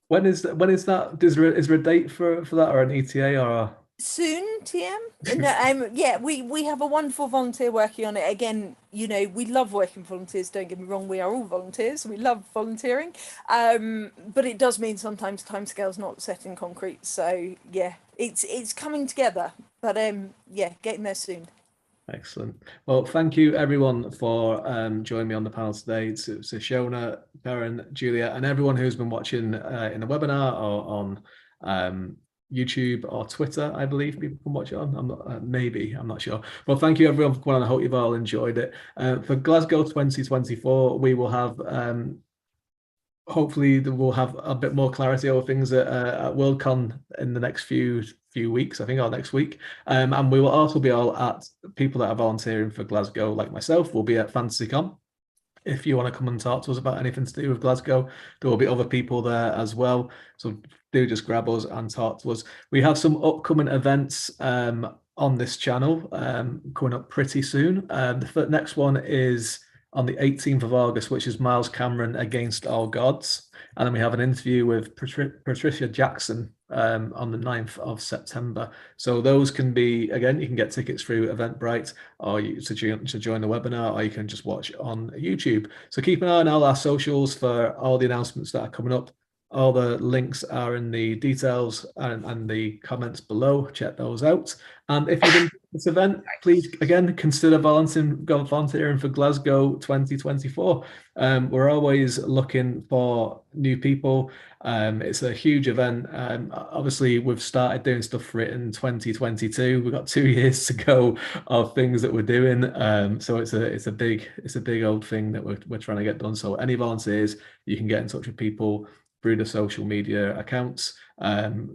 When is that? Is there a date for that, or an ETA, or Soon, TM. No, yeah, we have a wonderful volunteer working on it. Again, you know, we love working with volunteers. Don't get me wrong, we are all volunteers. We love volunteering, but it does mean sometimes timescales not set in concrete. So yeah, it's coming together. But yeah, getting there soon. Excellent. Well, thank you everyone for joining me on the panel today. So Shona, Karen, Juliet, and everyone who's been watching in the webinar or on YouTube or Twitter, I believe people can watch it on. I'm not sure. Well, thank you everyone for coming on. I hope you've all enjoyed it. For Glasgow 2024, we will have hopefully we'll have a bit more clarity over things at Worldcon in the next few weeks, I think, or next week. And we will also be all at people that are volunteering for Glasgow, like myself, will be at FantasyCon. If you want to come and talk to us about anything to do with Glasgow, there will be other people there as well. So do just grab us and talk to us. We have some upcoming events on this channel coming up pretty soon. The next one is on the 18th of August, which is Miles Cameron Against All Gods. And then we have an interview with Patricia Jackson on the 9th of September. So those can be, again, you can get tickets through Eventbrite or to join the webinar, or you can just watch on YouTube. So keep an eye on all our socials for all the announcements that are coming up. All the links are in the details and the comments below. Check those out. And if you've been to this event, please, again, consider volunteering for Glasgow 2024. We're always looking for new people. It's a huge event. Obviously, we've started doing stuff for it in 2022. We've got 2 years to go of things that we're doing. So it's a big old thing that we're trying to get done. So any volunteers, you can get in touch with people through the social media accounts,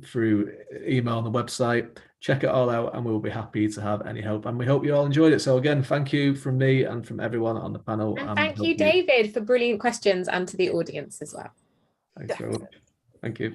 through email on the website. Check it all out and we'll be happy to have any help. And we hope you all enjoyed it. So again, thank you from me and from everyone on the panel. And thank you, David, for brilliant questions, and to the audience as well. Thanks very much. Thank you.